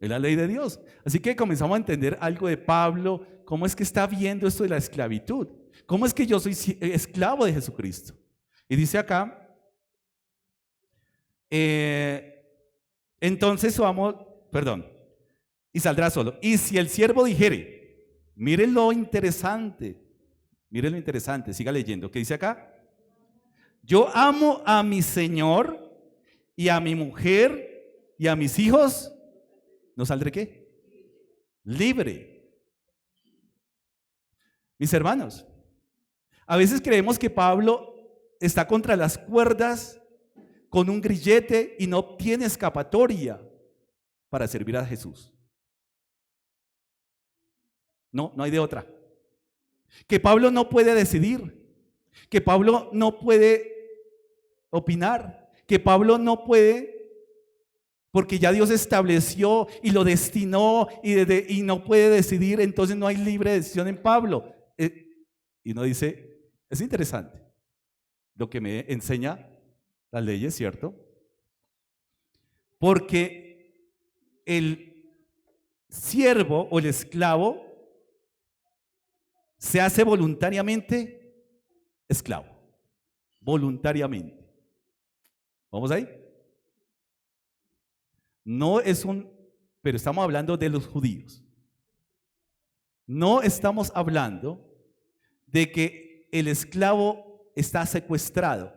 Es la ley de Dios. Así que comenzamos a entender algo de Pablo, cómo es que está viendo esto de la esclavitud. ¿Cómo es que yo soy esclavo de Jesucristo? Y dice acá, entonces su amo, y saldrá solo. Y si el siervo dijere, miren lo interesante, siga leyendo, ¿qué dice acá? Yo amo a mi Señor y a mi mujer y a mis hijos no saldré ¿qué? Libre. Mis hermanos, a veces creemos que Pablo está contra las cuerdas con un grillete y no tiene escapatoria para servir a Jesús. No hay de otra. Que Pablo no puede decidir, que Pablo no puede opinar, que Pablo no puede, porque ya Dios estableció y lo destinó y no puede decidir, entonces no hay libre decisión en Pablo. Y uno dice, es interesante lo que me enseña las leyes, ¿cierto? Porque el siervo o el esclavo se hace voluntariamente esclavo, voluntariamente. ¿Vamos ahí? No es pero estamos hablando de los judíos. No estamos hablando de que el esclavo está secuestrado,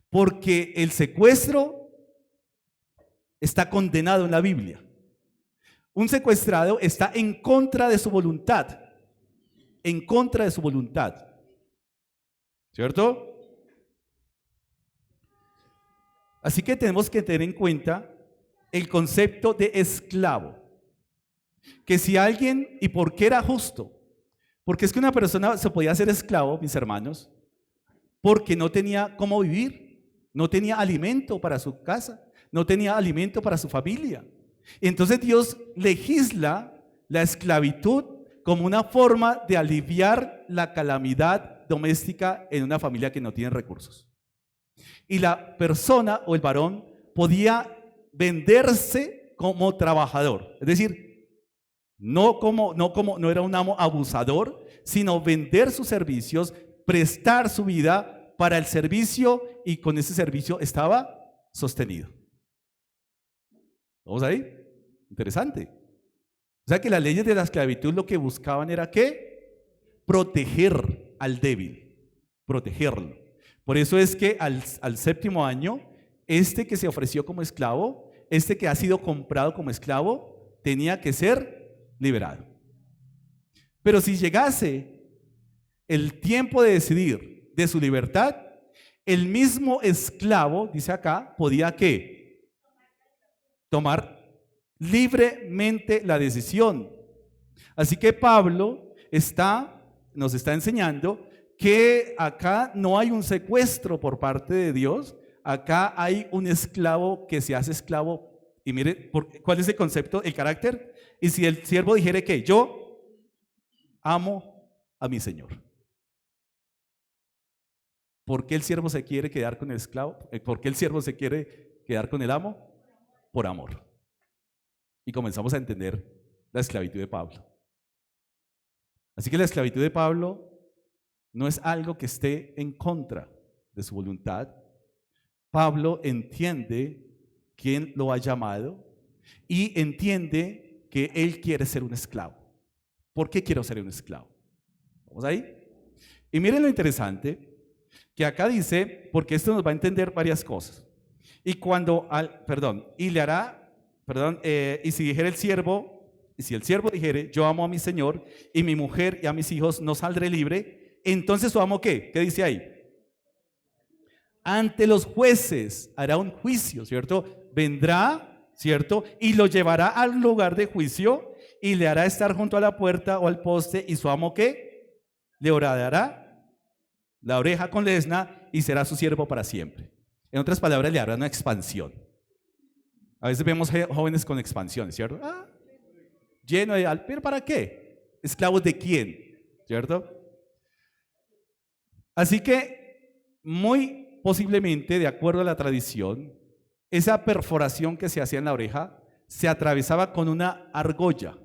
porque el secuestro está condenado en la Biblia. Un secuestrado está en contra de su voluntad, en contra de su voluntad, ¿cierto? Así que tenemos que tener en cuenta el concepto de esclavo, que si alguien, ¿y por qué era justo? Porque es que una persona se podía hacer esclavo, mis hermanos, porque no tenía cómo vivir, no tenía alimento para su casa, no tenía alimento para su familia. Entonces Dios legisla la esclavitud como una forma de aliviar la calamidad doméstica en una familia que no tiene recursos. Y la persona o el varón podía venderse como trabajador, es decir, no era un amo abusador, sino vender sus servicios, prestar su vida para el servicio, y con ese servicio estaba sostenido. ¿Vamos ahí? Interesante. O sea que las leyes de la esclavitud lo que buscaban era ¿qué? Proteger al débil, protegerlo. Por eso es que al séptimo año, este que se ofreció como esclavo, este que ha sido comprado como esclavo, tenía que ser liberado. Pero si llegase el tiempo de decidir de su libertad, el mismo esclavo, dice acá, podía ¿qué? Tomar libremente la decisión. Así que Pablo nos está enseñando que acá no hay un secuestro por parte de Dios, acá hay un esclavo que se hace esclavo. Y mire, ¿cuál es el concepto? El carácter. Y si el siervo dijere que yo amo a mi Señor. ¿Por qué el siervo se quiere quedar con el esclavo? ¿Por qué el siervo se quiere quedar con el amo? Por amor. Y comenzamos a entender la esclavitud de Pablo. Así que la esclavitud de Pablo no es algo que esté en contra de su voluntad. Pablo entiende quién lo ha llamado y entiende que él quiere ser un esclavo. ¿Por qué quiero ser un esclavo? ¿Vamos ahí? Y miren lo interesante, que acá dice, porque esto nos va a entender varias cosas. Y y si dijere el siervo, y si el siervo dijere, yo amo a mi Señor, y mi mujer y a mis hijos, no saldré libre, entonces su amo ¿qué? ¿Qué dice ahí? Ante los jueces hará un juicio, ¿cierto? Vendrá, ¿cierto? Y lo llevará al lugar de juicio y le hará estar junto a la puerta o al poste, y su amo ¿qué? Le horadará la oreja con lesna y será su siervo para siempre. En otras palabras, le hará una expansión. A veces vemos jóvenes con expansiones, ¿cierto? Lleno de ¿pero para qué? ¿Esclavos de quién? ¿Cierto? Así que muy posiblemente, de acuerdo a la tradición, esa perforación que se hacía en la oreja se atravesaba con una argolla,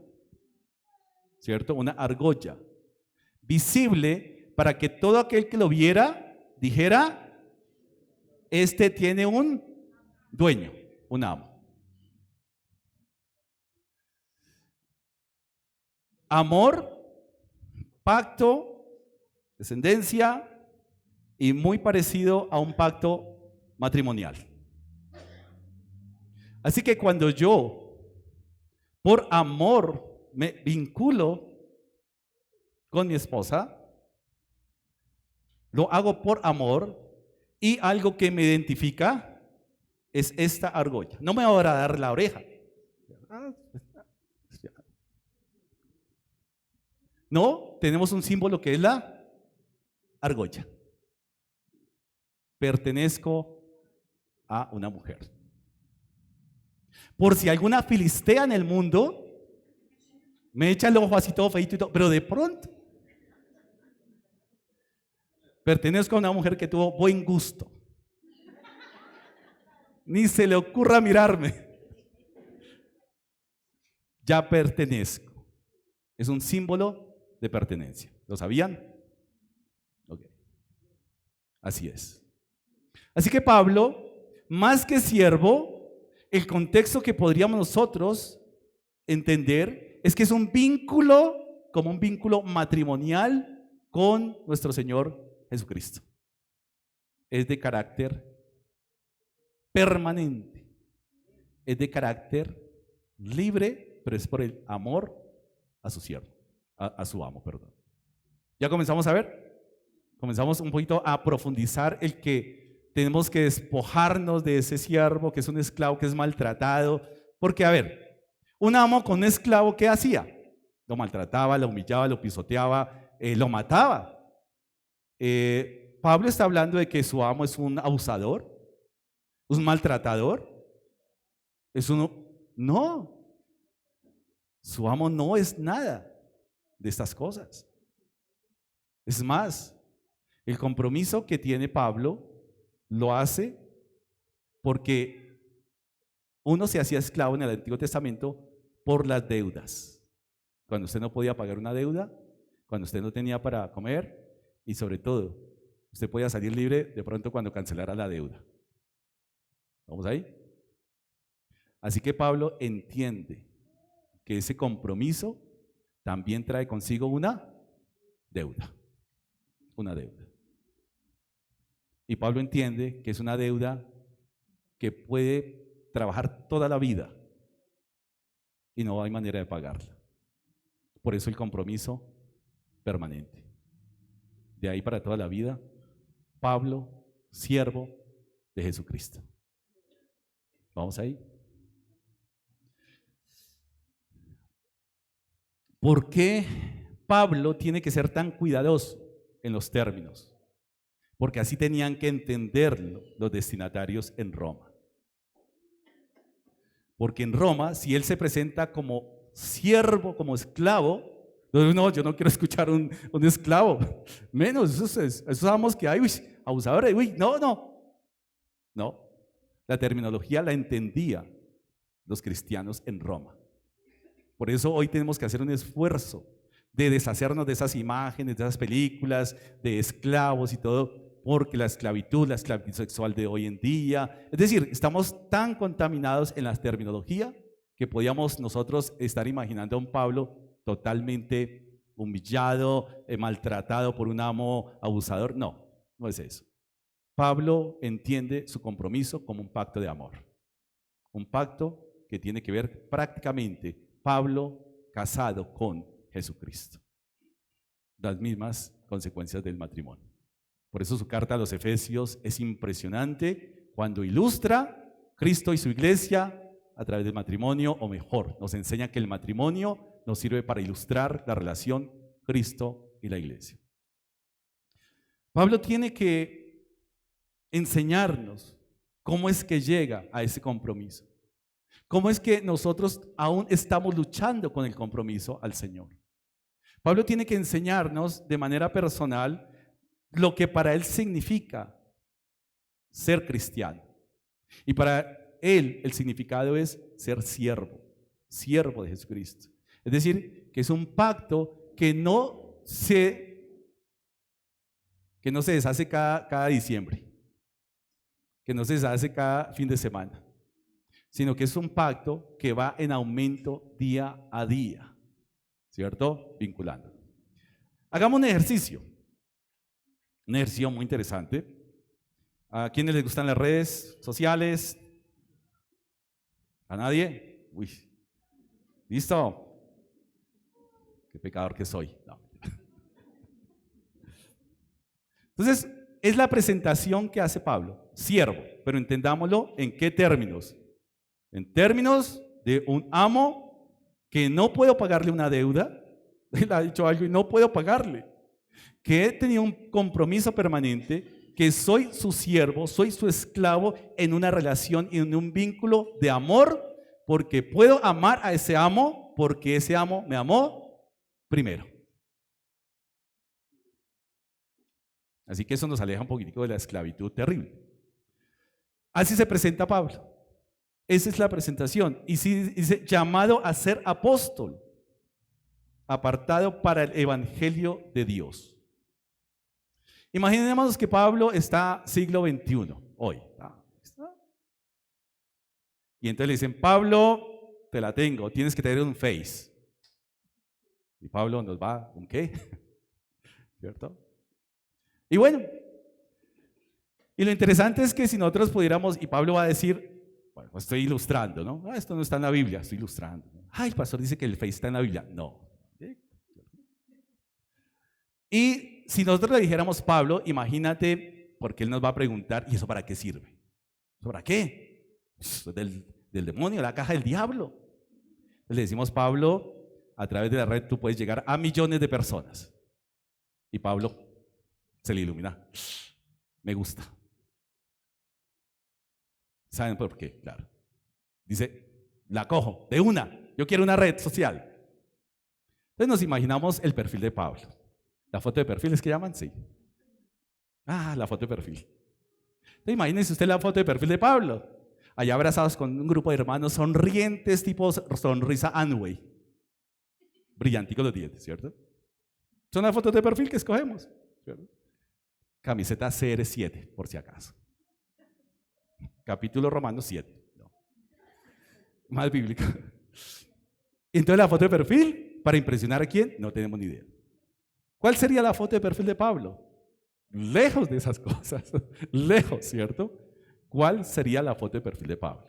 ¿cierto? Una argolla visible para que todo aquel que lo viera dijera, este tiene un dueño, un amo. Amor, pacto, descendencia y muy parecido a un pacto matrimonial. Así que cuando yo, por amor, me vinculo con mi esposa, lo hago por amor y algo que me identifica es esta argolla. No me va a dar la oreja. No, tenemos un símbolo que es la argolla. Pertenezco a una mujer. Por si alguna filistea en el mundo me echa el ojo así todo feito y todo, pero de pronto pertenezco a una mujer que tuvo buen gusto. Ni se le ocurra mirarme. Ya pertenezco. Es un símbolo de pertenencia. ¿Lo sabían? Ok. Así es. Así que Pablo, más que siervo, el contexto que podríamos nosotros entender es que es un vínculo, como un vínculo matrimonial con nuestro Señor Jesucristo. Es de carácter permanente. Es de carácter libre, pero es por el amor a su siervo, a su amo, perdón. ¿Ya comenzamos a ver? Comenzamos un poquito a profundizar el que tenemos que despojarnos de ese siervo que es un esclavo, que es maltratado. Porque, a ver, un amo con un esclavo, ¿qué hacía? Lo maltrataba, lo humillaba, lo pisoteaba, lo mataba. Pablo está hablando de que su amo es un abusador, un maltratador. Es uno, no. Su amo no es nada de estas cosas. Es más, el compromiso que tiene Pablo lo hace porque uno se hacía esclavo en el Antiguo Testamento por las deudas. Cuando usted no podía pagar una deuda, cuando usted no tenía para comer y sobre todo, usted podía salir libre de pronto cuando cancelara la deuda. ¿Vamos ahí? Así que Pablo entiende que ese compromiso también trae consigo una deuda. Una deuda. Y Pablo entiende que es una deuda que puede trabajar toda la vida y no hay manera de pagarla. Por eso el compromiso permanente. De ahí para toda la vida, Pablo, siervo de Jesucristo. ¿Vamos ahí? ¿Por qué Pablo tiene que ser tan cuidadoso en los términos? Porque así tenían que entenderlo los destinatarios en Roma. Porque en Roma, si él se presenta como siervo, como esclavo, no, yo no quiero escuchar un esclavo, menos esos amos que hay, abusadores, no. La terminología la entendía los cristianos en Roma. Por eso hoy tenemos que hacer un esfuerzo de deshacernos de esas imágenes, de esas películas, de esclavos y todo, porque la esclavitud sexual de hoy en día, es decir, estamos tan contaminados en la terminología que podíamos nosotros estar imaginando a un Pablo totalmente humillado, maltratado por un amo abusador. No, no es eso. Pablo entiende su compromiso como un pacto de amor, un pacto que tiene que ver prácticamente Pablo casado con Jesucristo. Las mismas consecuencias del matrimonio. Por eso su carta a los Efesios es impresionante cuando ilustra Cristo y su iglesia a través del matrimonio, o mejor, nos enseña que el matrimonio nos sirve para ilustrar la relación Cristo y la iglesia. Pablo tiene que enseñarnos cómo es que llega a ese compromiso. ¿Cómo es que nosotros aún estamos luchando con el compromiso al Señor? Pablo tiene que enseñarnos de manera personal lo que para él significa ser cristiano. Y para él el significado es ser siervo de Jesucristo. Es decir, que es un pacto que no se deshace cada diciembre, que no se deshace cada fin de semana, sino que es un pacto que va en aumento día a día, ¿cierto? Vinculando. Hagamos un ejercicio muy interesante. ¿A quiénes les gustan las redes sociales? ¿A nadie? Uy, ¿listo? Qué pecador que soy. No. Entonces, es la presentación que hace Pablo, siervo, pero entendámoslo en qué términos. En términos de un amo que no puedo pagarle una deuda, él ha dicho algo y no puedo pagarle, que he tenido un compromiso permanente, que soy su siervo, soy su esclavo en una relación y en un vínculo de amor, porque puedo amar a ese amo, porque ese amo me amó primero. Así que eso nos aleja un poquitico de la esclavitud terrible. Así se presenta Pablo. Esa es la presentación. Y sí dice, llamado a ser apóstol, apartado para el evangelio de Dios. Imaginemos que Pablo está siglo XXI, hoy. Y entonces le dicen, Pablo, te la tengo, tienes que tener un Face. Y Pablo nos va, ¿un qué? ¿Cierto? Y bueno, y lo interesante es que si nosotros pudiéramos, y Pablo va a decir, bueno, estoy ilustrando, ¿no? Ah, esto no está en la Biblia, estoy ilustrando. Ay, el pastor dice que el Face está en la Biblia. No. Y si nosotros le dijéramos, Pablo, imagínate, porque él nos va a preguntar, ¿y eso para qué sirve? ¿Eso para qué? Eso es del demonio, la caja del diablo. Entonces le decimos, Pablo, a través de la red tú puedes llegar a millones de personas. Y Pablo se le ilumina. Me gusta. ¿Saben por qué? Claro. Dice, la cojo, de una. Yo quiero una red social. Entonces nos imaginamos el perfil de Pablo. ¿La foto de perfil es que llaman? Sí. Ah, la foto de perfil. Entonces imagínense usted la foto de perfil de Pablo. Allá abrazados con un grupo de hermanos sonrientes, tipo sonrisa Anway. Brillantico los dientes, ¿cierto? Son las fotos de perfil que escogemos, ¿cierto? Camiseta CR7, por si acaso. Capítulo Romanos 7. No. Más bíblico. Entonces la foto de perfil, ¿para impresionar a quién? No tenemos ni idea. ¿Cuál sería la foto de perfil de Pablo? Lejos de esas cosas, lejos, ¿cierto? ¿Cuál sería la foto de perfil de Pablo?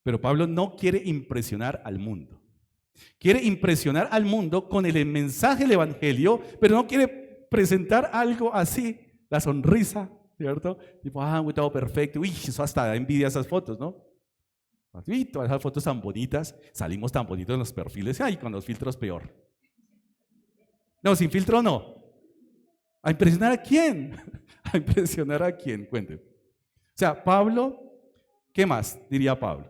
Pero Pablo no quiere impresionar al mundo. Quiere impresionar al mundo con el mensaje del evangelio, pero no quiere presentar algo así, la sonrisa, ¿cierto? Tipo, todo perfecto. Uy, eso hasta da envidia esas fotos, ¿no? Y todas esas fotos tan bonitas, salimos tan bonitos en los perfiles, ay, con los filtros peor. No, sin filtro no. ¿A impresionar a quién? ¿A impresionar a quién? Cuéntenme. O sea, Pablo, ¿qué más diría Pablo?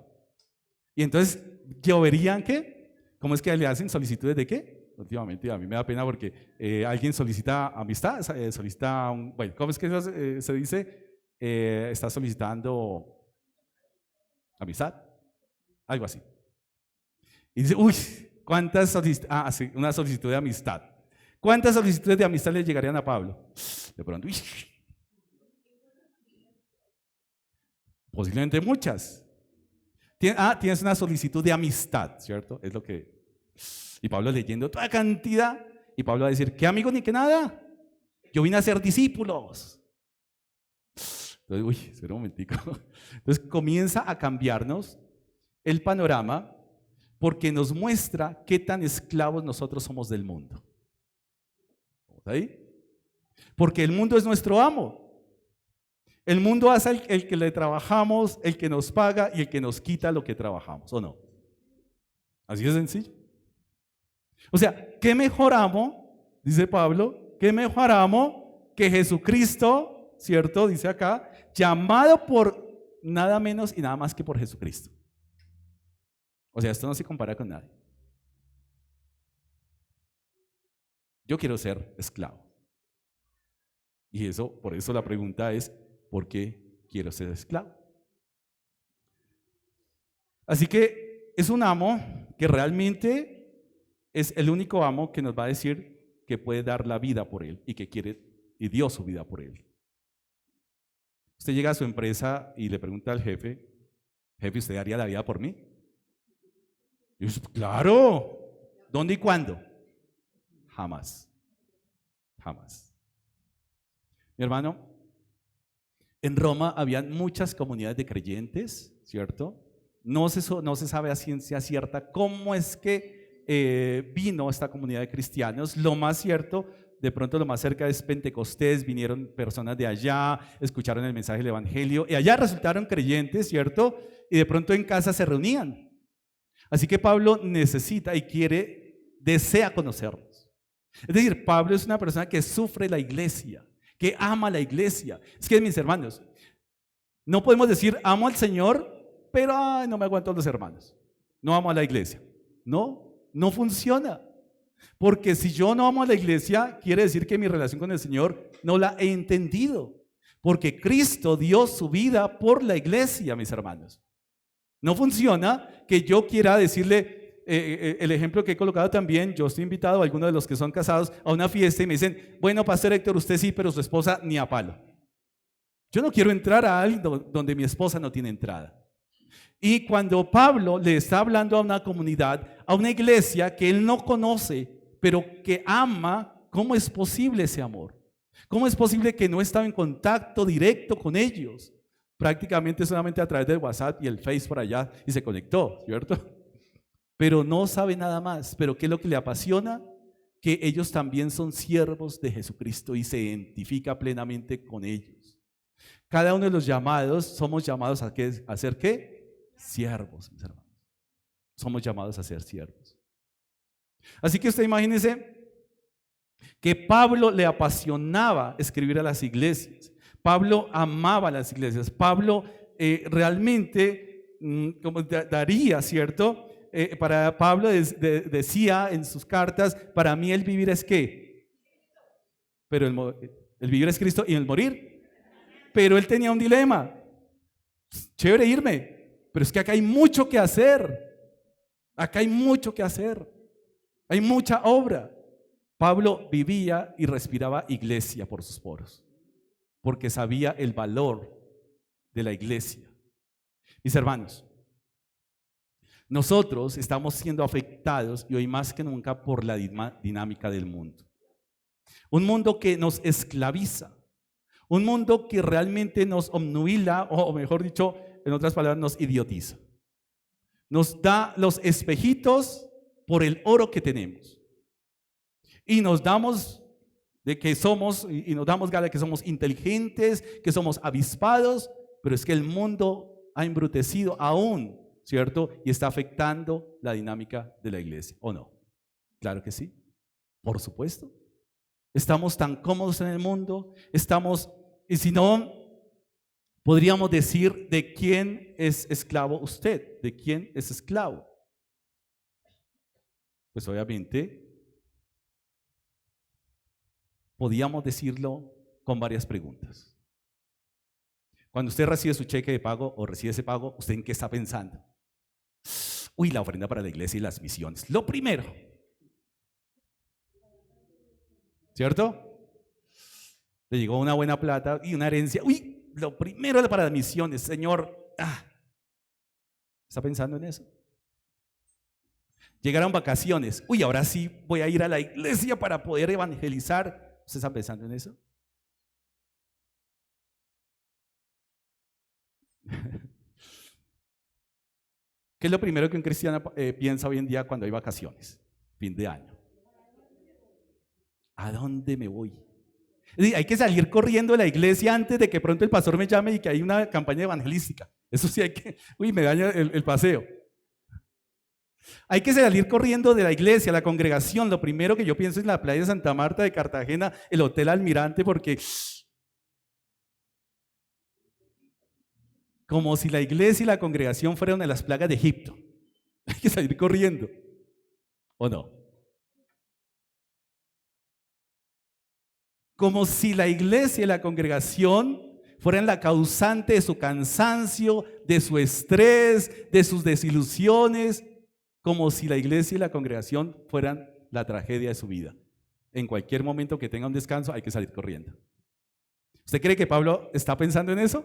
Y entonces, ¿lloverían qué? ¿Cómo es que le hacen solicitudes de qué? Últimamente a mí me da pena porque alguien solicita amistad, solicita bueno, ¿cómo es que se dice? Está solicitando amistad, algo así. Y dice, uy, ¿cuántas solicitudes? Sí, una solicitud de amistad. ¿Cuántas solicitudes de amistad le llegarían a Pablo? De pronto, uy, posiblemente muchas. Tienes una solicitud de amistad, ¿cierto? Es lo que... Y Pablo leyendo toda cantidad, y Pablo va a decir, ¿qué amigos ni qué nada? Yo vine a ser discípulos. Entonces, uy, espera un momentico. Entonces comienza a cambiarnos el panorama porque nos muestra qué tan esclavos nosotros somos del mundo. ¿Vamos ahí? Porque el mundo es nuestro amo. El mundo hace el que le trabajamos, el que nos paga y el que nos quita lo que trabajamos, ¿o no? Así de sencillo. O sea, ¿qué mejor amo? Dice Pablo, ¿qué mejor amo que Jesucristo, ¿cierto? Dice acá, llamado por nada menos y nada más que por Jesucristo. O sea, esto no se compara con nadie. Yo quiero ser esclavo. Y por eso la pregunta es, ¿por qué quiero ser esclavo? Así que es un amo que realmente es el único amo que nos va a decir que puede dar la vida por él y que quiere y dio su vida por él. Usted llega a su empresa y le pregunta al jefe, jefe, ¿usted daría la vida por mí? Y dice, claro. ¿Dónde y cuándo? Jamás. Jamás. Mi hermano, en Roma habían muchas comunidades de creyentes, ¿cierto? no se sabe a ciencia cierta cómo es que vino esta comunidad de cristianos. Lo más cierto, de pronto lo más cerca es Pentecostés, vinieron personas de allá, escucharon el mensaje del Evangelio y allá resultaron creyentes, ¿cierto? Y de pronto en casa se reunían. Así que Pablo necesita y desea conocerlos. Es decir, Pablo es una persona que sufre la iglesia, que ama la iglesia. Es que, mis hermanos, no podemos decir amo al Señor, pero no me aguanto a los hermanos. No amo a la iglesia. No funciona. Porque si yo no amo a la iglesia, quiere decir que mi relación con el Señor no la he entendido. Porque Cristo dio su vida por la iglesia, mis hermanos. No funciona que yo quiera decirle, el ejemplo que he colocado también, yo estoy invitado a algunos de los que son casados a una fiesta y me dicen, bueno, pastor Héctor, usted sí, pero su esposa ni a palo. Yo no quiero entrar a algo donde mi esposa no tiene entrada. Y cuando Pablo le está hablando a una comunidad, a una iglesia que él no conoce, pero que ama, ¿cómo es posible ese amor? ¿Cómo es posible que no estaba en contacto directo con ellos? Prácticamente solamente a través del WhatsApp y el Face por allá y se conectó, ¿cierto? Pero no sabe nada más. ¿Pero qué es lo que le apasiona? Que ellos también son siervos de Jesucristo y se identifica plenamente con ellos. Cada uno de los llamados, somos llamados a ser ¿qué? Siervos, mis hermanos. Somos llamados a ser siervos. Así que usted imagínese que Pablo le apasionaba escribir a las iglesias. Pablo amaba las iglesias. Pablo realmente, como daría, ¿cierto? Para Pablo decía en sus cartas, para mí el vivir es ¿qué? Pero el vivir es Cristo y el morir. Pero él tenía un dilema. Chévere irme, pero es que acá hay mucho que hacer. Acá hay mucho que hacer. Hay mucha obra. Pablo vivía y respiraba iglesia por sus poros, porque sabía el valor de la iglesia. Mis hermanos, nosotros estamos siendo afectados y hoy más que nunca por la dinámica del mundo. Un mundo que nos esclaviza, un mundo que realmente nos obnubila, o mejor dicho, en otras palabras, nos idiotiza. Nos da los espejitos por el oro que tenemos. Y nos damos de que somos, y nos damos gala de que somos inteligentes, que somos avispados, pero es que el mundo ha embrutecido aún, ¿cierto? Y está afectando la dinámica de la iglesia, ¿o no? Claro que sí, por supuesto. Estamos tan cómodos en el mundo, y si no, podríamos decir, ¿de quién es esclavo usted? ¿De quién es esclavo? Pues obviamente podíamos decirlo con varias preguntas. Cuando usted recibe su cheque de pago o recibe ese pago, ¿usted en qué está pensando? Uy, la ofrenda para la iglesia y las misiones. Lo primero. ¿Cierto? Le llegó una buena plata y una herencia. Uy, lo primero era para las misiones, Señor. ¿Está pensando en eso? Llegaron vacaciones. Uy, ahora sí voy a ir a la iglesia para poder evangelizar. ¿Usted está pensando en eso? ¿Qué es lo primero que un cristiano piensa hoy en día cuando hay vacaciones? Fin de año. ¿A dónde me voy? Es decir, hay que salir corriendo de la iglesia antes de que pronto el pastor me llame y que hay una campaña evangelística. Eso sí hay que, me daña el paseo. Hay que salir corriendo de la iglesia, la congregación. Lo primero que yo pienso es la playa de Santa Marta de Cartagena, el Hotel Almirante, porque como si la iglesia y la congregación fueran de las plagas de Egipto. Hay que salir corriendo, ¿o no? Como si la iglesia y la congregación fueran la causante de su cansancio, de su estrés, de sus desilusiones, como si la iglesia y la congregación fueran la tragedia de su vida. En cualquier momento que tenga un descanso hay que salir corriendo. ¿Usted cree que Pablo está pensando en eso?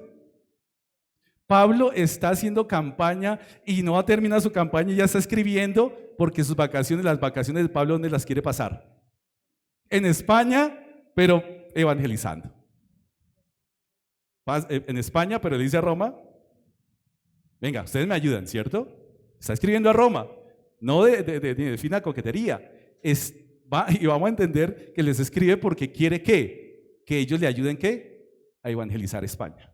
Pablo está haciendo campaña y no ha terminado su campaña y ya está escribiendo porque sus vacaciones, las vacaciones de Pablo, ¿dónde las quiere pasar? En España, pero evangelizando. En España, pero le dice a Roma, Venga, ustedes me ayudan, ¿cierto? Está escribiendo a Roma, no de fina coquetería. Y vamos a entender que les escribe porque quiere que ellos le ayuden ¿qué? A evangelizar España.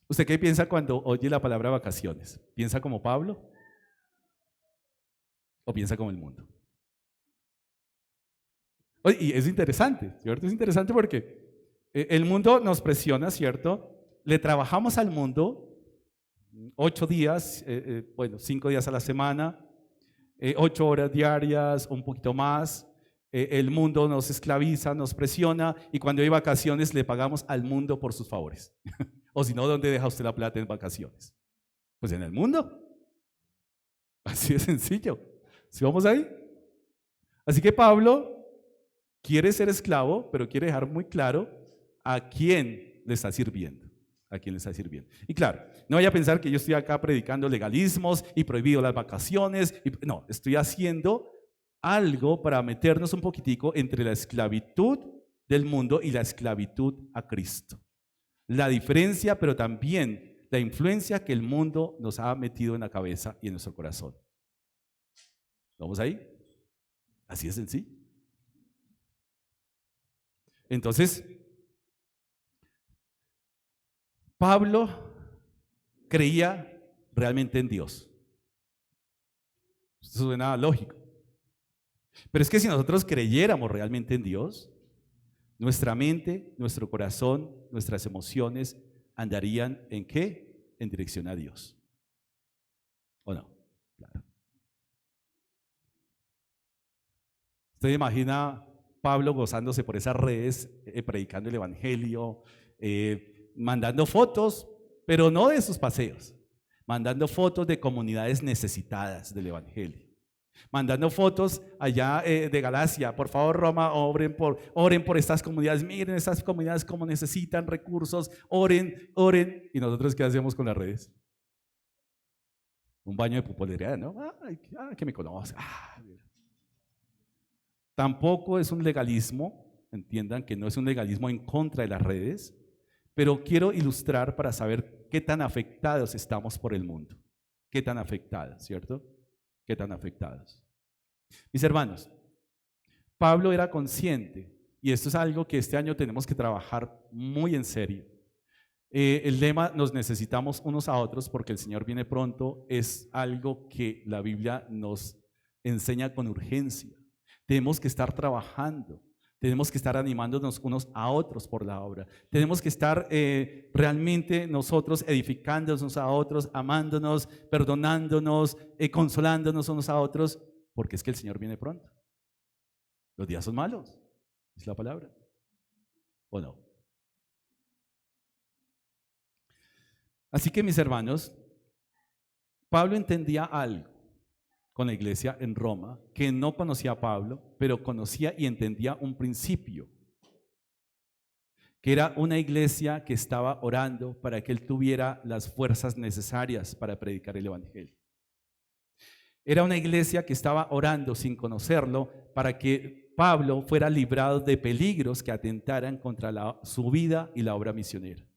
¿Usted qué piensa cuando oye la palabra vacaciones? ¿Piensa como Pablo o piensa como el mundo? Oye, y es interesante, ¿cierto? Es interesante porque el mundo nos presiona, ¿cierto? Le trabajamos al mundo 8 días, bueno, 5 días a la semana, 8 horas diarias, un poquito más. El mundo nos esclaviza, nos presiona y cuando hay vacaciones le pagamos al mundo por sus favores. O si no, ¿dónde deja usted la plata en vacaciones? Pues en el mundo. Así de sencillo. ¿Sí vamos ahí? Así que Pablo quiere ser esclavo, pero quiere dejar muy claro a quién le está sirviendo. A quién le está sirviendo. Y claro, no vaya a pensar que yo estoy acá predicando legalismos y prohibido las vacaciones. No, estoy haciendo algo para meternos un poquitico entre la esclavitud del mundo y la esclavitud a Cristo. La diferencia, pero también la influencia que el mundo nos ha metido en la cabeza y en nuestro corazón. ¿Vamos ahí? Así es sencillo. Entonces, Pablo creía realmente en Dios. Eso suena lógico. Pero es que si nosotros creyéramos realmente en Dios, nuestra mente, nuestro corazón, nuestras emociones andarían ¿en qué? En dirección a Dios. ¿O no? Claro. Usted imagina Pablo gozándose por esas redes, predicando el evangelio, mandando fotos, pero no de sus paseos, mandando fotos de comunidades necesitadas del evangelio. Mandando fotos allá de Galacia, por favor Roma, oren por estas comunidades, miren estas comunidades como necesitan recursos, oren. ¿Y nosotros qué hacemos con las redes? Un baño de popularidad, ¿no? Que me conozca. Tampoco es un legalismo, entiendan que no es un legalismo en contra de las redes, pero quiero ilustrar para saber qué tan afectados estamos por el mundo, qué tan afectados, ¿cierto? ¿Qué tan afectados? Mis hermanos, Pablo era consciente, y esto es algo que este año tenemos que trabajar muy en serio. El lema nos necesitamos unos a otros porque el Señor viene pronto es algo que la Biblia nos enseña con urgencia. Tenemos que estar trabajando, tenemos que estar animándonos unos a otros por la obra, tenemos que estar realmente nosotros edificándonos a otros, amándonos, perdonándonos, consolándonos unos a otros, porque es que el Señor viene pronto. Los días son malos, es la palabra, ¿o no? Así que mis hermanos, Pablo entendía algo con la iglesia en Roma que no conocía a Pablo, pero conocía y entendía un principio, que era una iglesia que estaba orando para que él tuviera las fuerzas necesarias para predicar el evangelio. Era una iglesia que estaba orando sin conocerlo para que Pablo fuera librado de peligros que atentaran contra su vida y la obra misionera.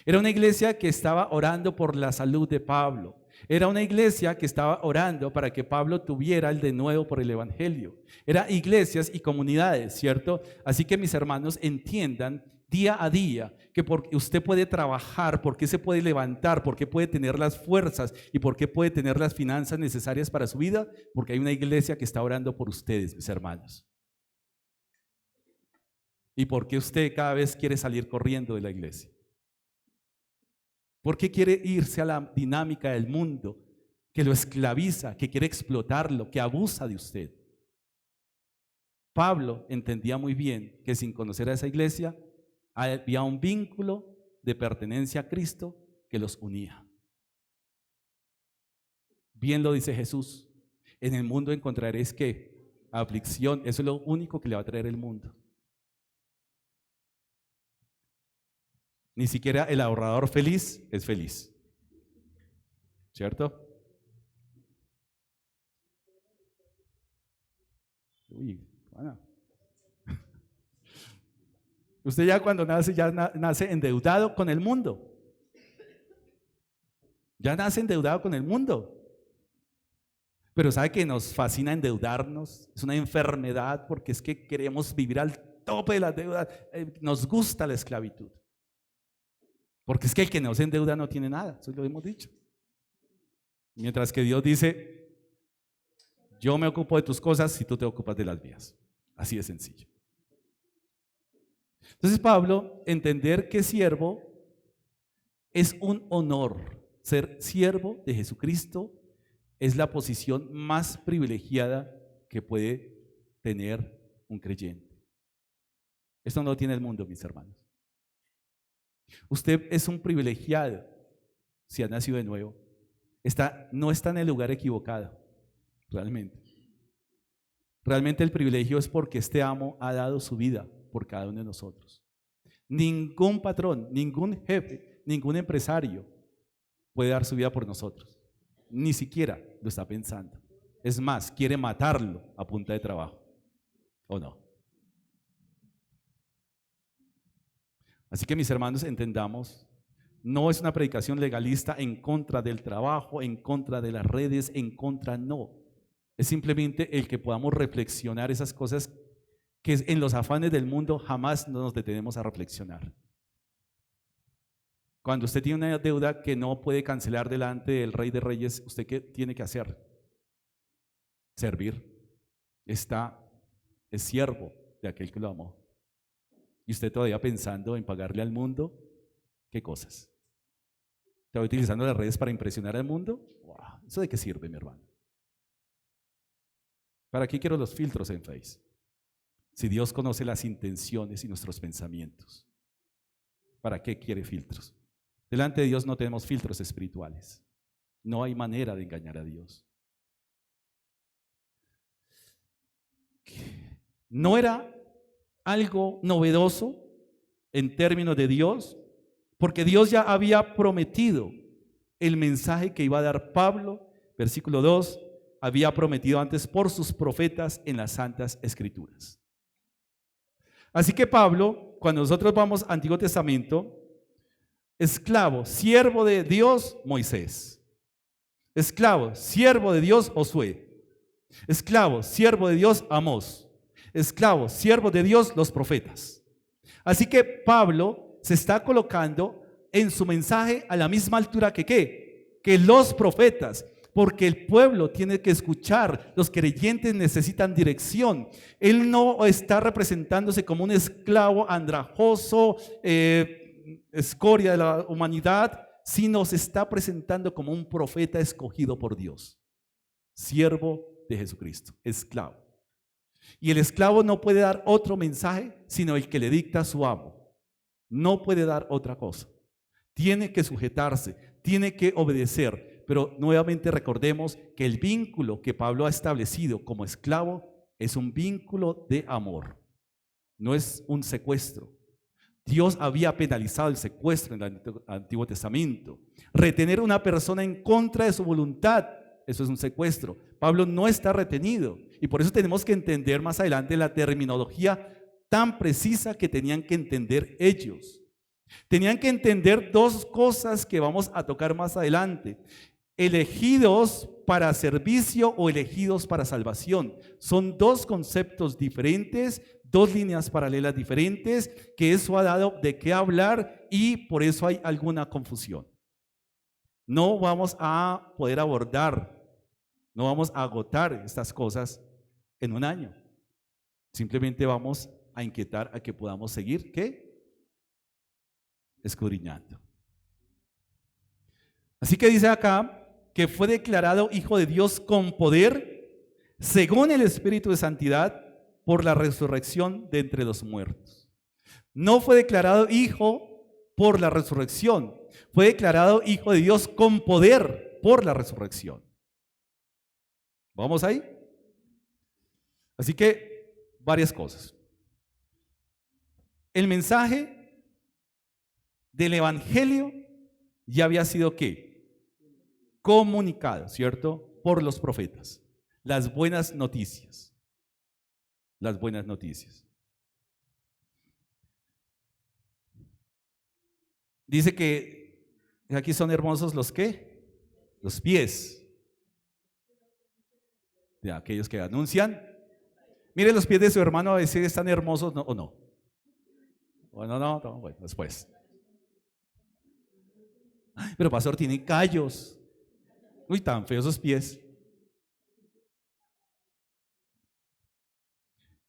Era una iglesia que estaba orando por la salud de Pablo. Era una iglesia que estaba orando para que Pablo tuviera el denuedo por el evangelio. Eran iglesias y comunidades, ¿cierto? Así que mis hermanos entiendan día a día que porque usted puede trabajar, porque se puede levantar, porque puede tener las fuerzas y porque puede tener las finanzas necesarias para su vida, porque hay una iglesia que está orando por ustedes, mis hermanos. ¿Y por qué usted cada vez quiere salir corriendo de la iglesia? ¿Por qué quiere irse a la dinámica del mundo que lo esclaviza, que quiere explotarlo, que abusa de usted? Pablo entendía muy bien que sin conocer a esa iglesia había un vínculo de pertenencia a Cristo que los unía. Bien lo dice Jesús, en el mundo encontraréis ¿qué? Aflicción, eso es lo único que le va a traer el mundo. Ni siquiera el ahorrador feliz es feliz, ¿cierto? Uy, bueno. Usted ya cuando nace, ya nace endeudado con el mundo. Ya nace endeudado con el mundo. Pero ¿sabe que nos fascina endeudarnos? Es una enfermedad porque es que queremos vivir al tope de las deudas. Nos gusta la esclavitud. Porque es que el que no se endeuda no tiene nada, eso lo hemos dicho. Mientras que Dios dice, yo me ocupo de tus cosas si tú te ocupas de las mías. Así de sencillo. Entonces Pablo, entender que siervo es un honor. Ser siervo de Jesucristo es la posición más privilegiada que puede tener un creyente. Esto no lo tiene el mundo, mis hermanos. Usted es un privilegiado si ha nacido de nuevo. No está en el lugar equivocado, realmente. Realmente el privilegio es porque este amo ha dado su vida por cada uno de nosotros. Ningún patrón, ningún jefe, ningún empresario puede dar su vida por nosotros. Ni siquiera lo está pensando. Es más, quiere matarlo a punta de trabajo. ¿O no? Así que mis hermanos, entendamos, no es una predicación legalista en contra del trabajo, en contra de las redes, en contra, no. Es simplemente el que podamos reflexionar esas cosas que en los afanes del mundo jamás nos detenemos a reflexionar. Cuando usted tiene una deuda que no puede cancelar delante del Rey de Reyes, ¿usted qué tiene que hacer? Servir. Es siervo de aquel que lo amó. Y usted todavía pensando en pagarle al mundo, ¿qué cosas? ¿Está utilizando las redes para impresionar al mundo? Wow, ¿eso de qué sirve, mi hermano? ¿Para qué quiero los filtros en Face? Si Dios conoce las intenciones y nuestros pensamientos, ¿para qué quiere filtros? Delante de Dios no tenemos filtros espirituales. No hay manera de engañar a Dios. No era algo novedoso en términos de Dios, porque Dios ya había prometido el mensaje que iba a dar Pablo, versículo 2, había prometido antes por sus profetas en las Santas Escrituras. Así que Pablo, cuando nosotros vamos al Antiguo Testamento, esclavo, siervo de Dios, Moisés. Esclavo, siervo de Dios, Josué. Esclavo, siervo de Dios, Amós. Esclavo, siervo de Dios, los profetas. Así que Pablo se está colocando en su mensaje a la misma altura que los profetas, porque el pueblo tiene que escuchar, los creyentes necesitan dirección. Él no está representándose como un esclavo andrajoso, escoria de la humanidad, sino se está presentando como un profeta escogido por Dios, siervo de Jesucristo, esclavo. Y el esclavo no puede dar otro mensaje sino el que le dicta su amo. No puede dar otra cosa. Tiene que sujetarse, tiene que obedecer. Pero nuevamente recordemos que el vínculo que Pablo ha establecido como esclavo es un vínculo de amor, no es un secuestro. Dios había penalizado el secuestro en el Antiguo Testamento. Retener a una persona en contra de su voluntad, eso es un secuestro. Pablo no está retenido y por eso tenemos que entender más adelante la terminología tan precisa que tenían que entender ellos. Tenían que entender dos cosas que vamos a tocar más adelante. Elegidos para servicio o elegidos para salvación. Son dos conceptos diferentes, dos líneas paralelas diferentes, que eso ha dado de qué hablar y por eso hay alguna confusión. No vamos a poder abordar, no vamos a agotar estas cosas en un año. Simplemente vamos a inquietar a que podamos seguir, ¿qué? Escudriñando. Así que dice acá que fue declarado hijo de Dios con poder, según el Espíritu de Santidad, por la resurrección de entre los muertos. No fue declarado hijo por la resurrección, fue declarado hijo de Dios con poder por la resurrección. ¿Vamos ahí? Así que, varias cosas. El mensaje del Evangelio ya había sido ¿qué? Comunicado, ¿cierto? Por los profetas. Las buenas noticias. Las buenas noticias. Dice que aquí son hermosos los ¿qué? Los pies de aquellos que anuncian. Mire los pies de su hermano, a veces están hermosos, ¿no? ¿O no? Bueno, no, bueno, después. Ay, pero pastor, tiene callos. Uy, tan feos esos pies.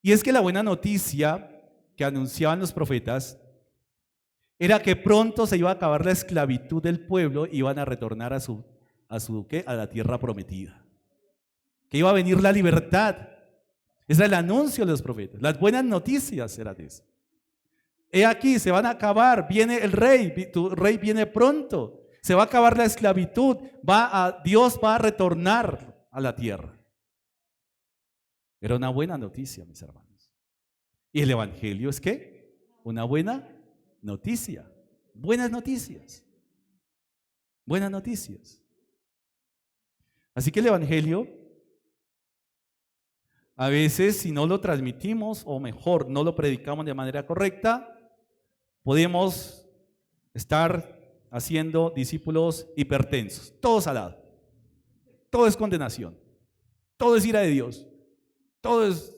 Y es que la buena noticia que anunciaban los profetas era que pronto se iba a acabar la esclavitud del pueblo y iban a retornar a la tierra prometida. Que iba a venir la libertad. Ese era el anuncio de los profetas. Las buenas noticias eran eso. He aquí, se van a acabar, viene el rey, tu rey viene pronto. Se va a acabar la esclavitud, Dios va a retornar a la tierra. Era una buena noticia, mis hermanos. ¿Y el evangelio es qué? Una buena noticia. Buenas noticias. Buenas noticias. Así que el evangelio, a veces si no lo transmitimos, o mejor, no lo predicamos de manera correcta, podemos estar haciendo discípulos hipertensos, todos al lado. Todo es condenación, todo es ira de Dios, todo es...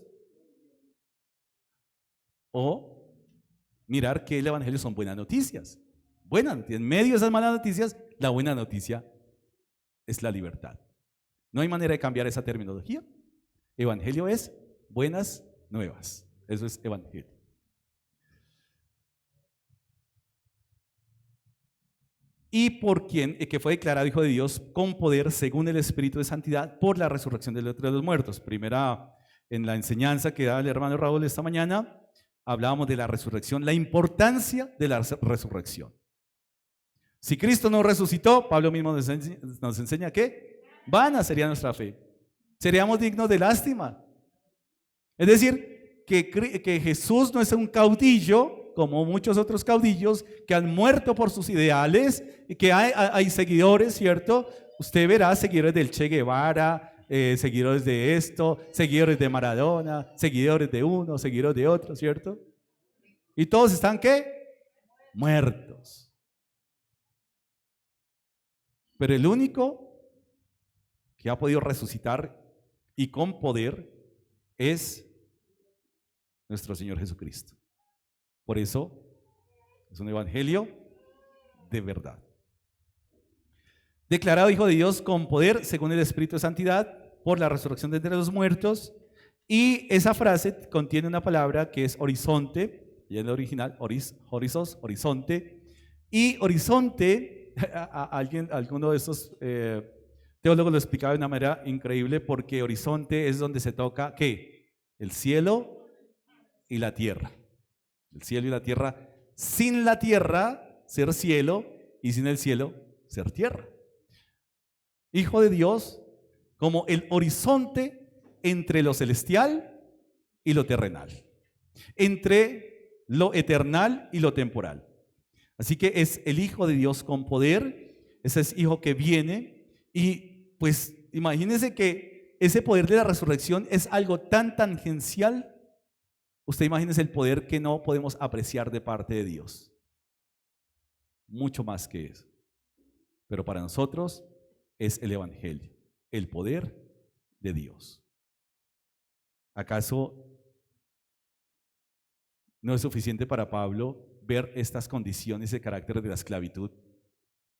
O mirar que el evangelio son buenas noticias. En medio de esas malas noticias, la buena noticia es la libertad. No hay manera de cambiar esa terminología. Evangelio es buenas nuevas. Eso es evangelio. Y por quien que fue declarado Hijo de Dios con poder según el Espíritu de Santidad por la resurrección de los muertos. Primera, en la enseñanza que da el hermano Raúl esta mañana, hablábamos de la resurrección, la importancia de la resurrección. Si Cristo no resucitó, Pablo mismo nos enseña que vana sería nuestra fe. Seríamos dignos de lástima. Es decir, que Jesús no es un caudillo como muchos otros caudillos que han muerto por sus ideales y que hay seguidores, ¿cierto? Usted verá seguidores del Che Guevara, seguidores de esto, seguidores de Maradona, seguidores de uno, seguidores de otro, ¿cierto? Y todos están ¿qué? Muertos. Pero el único que ha podido resucitar y con poder es nuestro Señor Jesucristo. Por eso es un evangelio de verdad. Declarado Hijo de Dios con poder según el Espíritu de Santidad por la resurrección de entre los muertos. Y esa frase contiene una palabra que es horizonte, y en el original, horizos, horizonte. Y horizonte, alguno de estos teólogos lo explicaba de una manera increíble, porque horizonte es donde se toca ¿qué? El cielo y la tierra. El cielo y la tierra, sin la tierra ser cielo y sin el cielo ser tierra. Hijo de Dios como el horizonte entre lo celestial y lo terrenal, entre lo eternal y lo temporal. Así que es el Hijo de Dios con poder, ese es Hijo que viene y pues imagínense que ese poder de la resurrección es algo tan tangencial. Usted imagínese el poder que no podemos apreciar de parte de Dios. Mucho más que eso. Pero para nosotros es el evangelio, el poder de Dios. ¿Acaso no es suficiente para Pablo ver estas condiciones de carácter de la esclavitud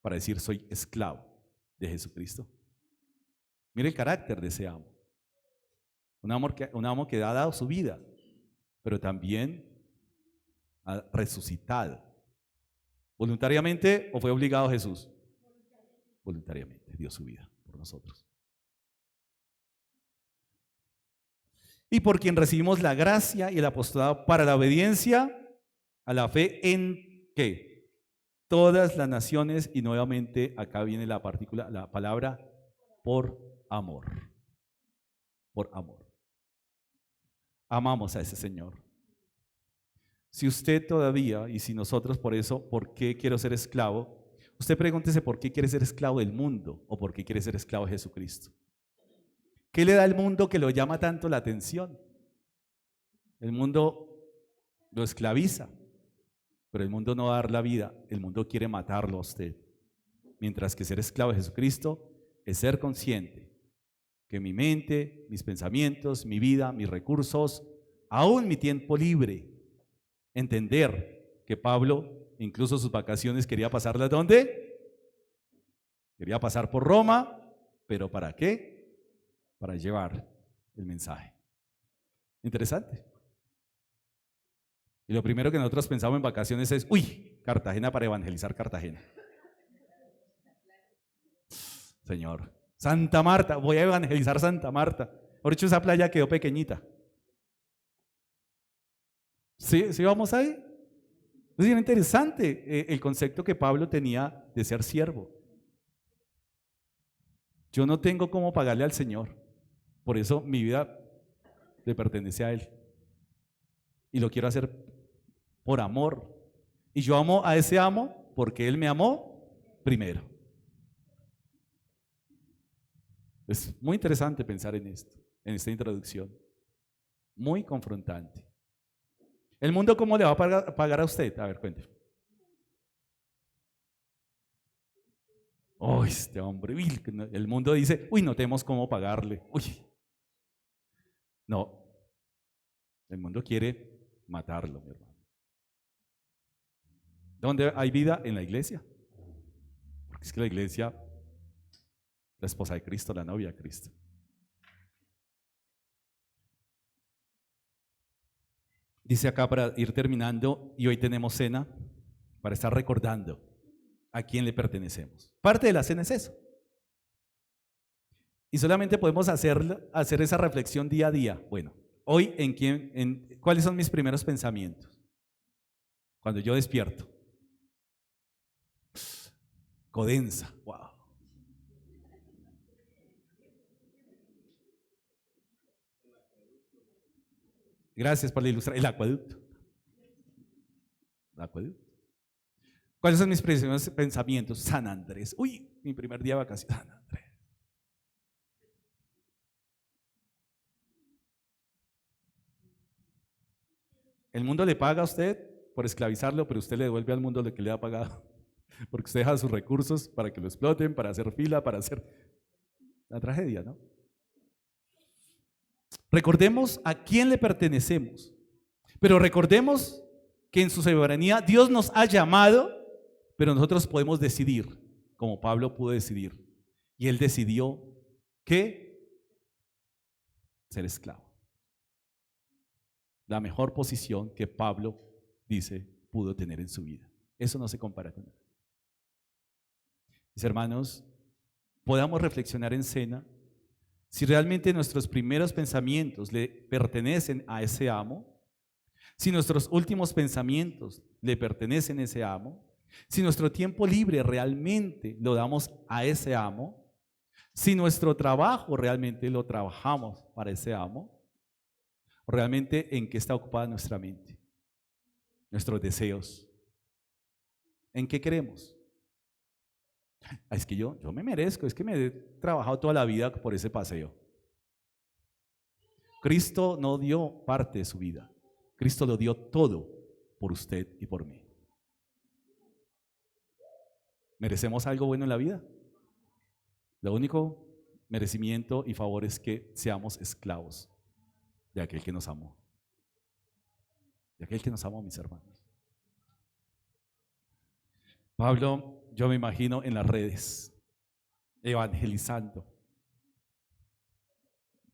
para decir soy esclavo de Jesucristo? Mire el carácter de ese amo. Un amo que ha dado su vida, pero también ha resucitado. ¿Voluntariamente o fue obligado Jesús? Voluntariamente dio su vida por nosotros. Y por quien recibimos la gracia y el apostolado para la obediencia a la fe en ¿qué? Todas las naciones, y nuevamente acá viene la palabra por amor. Por amor. Amamos a ese Señor. Si usted todavía, y si nosotros por eso, ¿por qué quiero ser esclavo? Usted pregúntese por qué quiere ser esclavo del mundo o por qué quiere ser esclavo de Jesucristo. ¿Qué le da al mundo que lo llama tanto la atención? El mundo lo esclaviza, pero el mundo no va a dar la vida, el mundo quiere matarlo a usted. Mientras que ser esclavo de Jesucristo es ser consciente que mi mente, mis pensamientos, mi vida, mis recursos, aún mi tiempo libre, entender que Pablo, incluso sus vacaciones, quería pasarlas ¿dónde? Quería pasar por Roma, pero ¿para qué? Para llevar el mensaje. Interesante. Y lo primero que nosotros pensamos en vacaciones es, uy, Cartagena para evangelizar Cartagena. Señor, Santa Marta, voy a evangelizar Santa Marta. Por hecho, esa playa quedó pequeñita. ¿Sí vamos ahí? Es bien interesante el concepto que Pablo tenía de ser siervo. Yo no tengo cómo pagarle al Señor. Por eso mi vida le pertenece a Él. Y lo quiero hacer por amor. Y yo amo a ese amo porque Él me amó primero. Es muy interesante pensar en esto, en esta introducción. Muy confrontante. ¿El mundo cómo le va a pagar a usted? A ver, cuénteme. Uy, este hombre, el mundo dice, uy, no tenemos cómo pagarle. Uy. No, el mundo quiere matarlo, mi hermano. ¿Dónde hay vida? En la iglesia. Porque es que la iglesia, la esposa de Cristo, la novia de Cristo. Dice acá para ir terminando, y hoy tenemos cena para estar recordando a quién le pertenecemos. Parte de la cena es eso. Y solamente podemos hacer esa reflexión día a día. Bueno, hoy ¿cuáles son mis primeros pensamientos? Cuando yo despierto. Codensa, wow. Gracias por la ilustración. El acueducto. El acueducto. ¿Cuáles son mis primeros pensamientos? San Andrés. Uy, mi primer día de vacaciones. San Andrés. El mundo le paga a usted por esclavizarlo, pero usted le devuelve al mundo lo que le ha pagado. Porque usted deja sus recursos para que lo exploten, para hacer fila, para hacer la tragedia, ¿no? Recordemos a quién le pertenecemos, pero recordemos que en su soberanía Dios nos ha llamado, pero nosotros podemos decidir, como Pablo pudo decidir. Y él decidió que ser esclavo. La mejor posición que Pablo dice pudo tener en su vida. Eso no se compara con nada. Mis hermanos, podamos reflexionar en cena si realmente nuestros primeros pensamientos le pertenecen a ese amo, si nuestros últimos pensamientos le pertenecen a ese amo, si nuestro tiempo libre realmente lo damos a ese amo, si nuestro trabajo realmente lo trabajamos para ese amo, realmente en qué está ocupada nuestra mente, nuestros deseos, en qué queremos. Es que yo me merezco, es que me he trabajado toda la vida por ese paseo. Cristo no dio parte de su vida, Cristo lo dio todo por usted y por mí. ¿Merecemos algo bueno en la vida? Lo único merecimiento y favor es que seamos esclavos de aquel que nos amó. De aquel que nos amó, mis hermanos. Pablo, yo me imagino en las redes, evangelizando,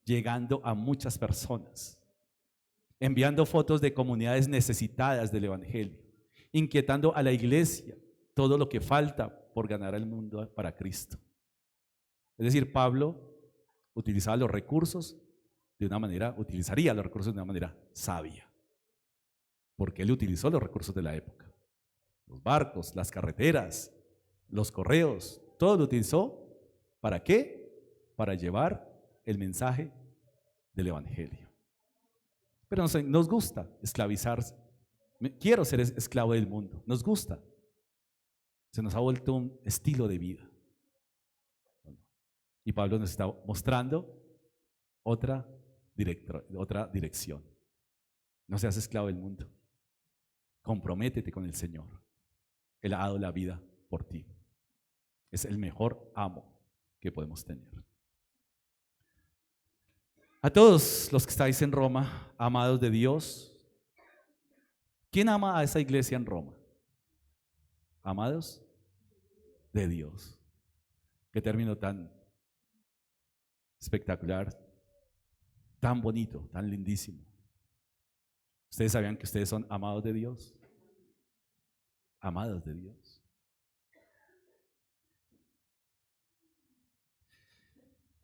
llegando a muchas personas, enviando fotos de comunidades necesitadas del evangelio, inquietando a la iglesia todo lo que falta por ganar al mundo para Cristo. Es decir, Pablo utilizaba los recursos utilizaría los recursos de una manera sabia, porque él utilizó los recursos de la época. Los barcos, las carreteras, los correos, todo lo utilizó. ¿Para qué? Para llevar el mensaje del evangelio. Pero nos gusta esclavizarse. Quiero ser esclavo del mundo. Nos gusta. Se nos ha vuelto un estilo de vida. Y Pablo nos está mostrando otra dirección. No seas esclavo del mundo. Comprométete con el Señor. Él ha dado la vida por ti. Es el mejor amo que podemos tener. A todos los que estáis en Roma, amados de Dios, ¿quién ama a esa iglesia en Roma? Amados de Dios. Qué término tan espectacular, tan bonito, tan lindísimo. ¿Ustedes sabían que ustedes son amados de Dios? Amados de Dios.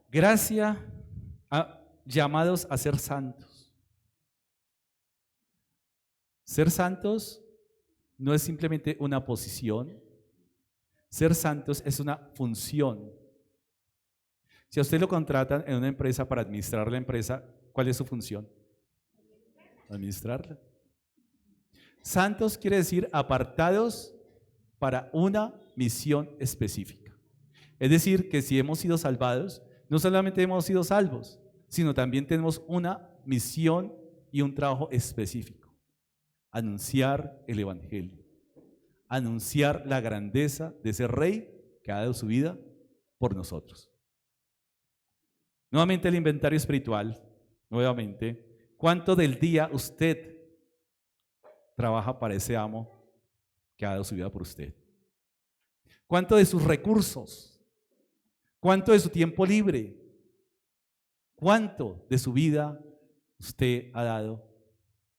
Gracia, llamados a ser santos. Ser santos no es simplemente una posición. Ser santos es una función. Si a usted lo contratan en una empresa para administrar la empresa, ¿cuál es su función? Administrarla. Santos quiere decir apartados para una misión específica. Es decir, que si hemos sido salvados, no solamente hemos sido salvos, sino también tenemos una misión y un trabajo específico. Anunciar el Evangelio. Anunciar la grandeza de ese Rey que ha dado su vida por nosotros. Nuevamente el inventario espiritual, nuevamente, ¿cuánto del día usted trabaja para ese amo que ha dado su vida por usted? ¿Cuánto de sus recursos? ¿Cuánto de su tiempo libre? ¿Cuánto de su vida usted ha dado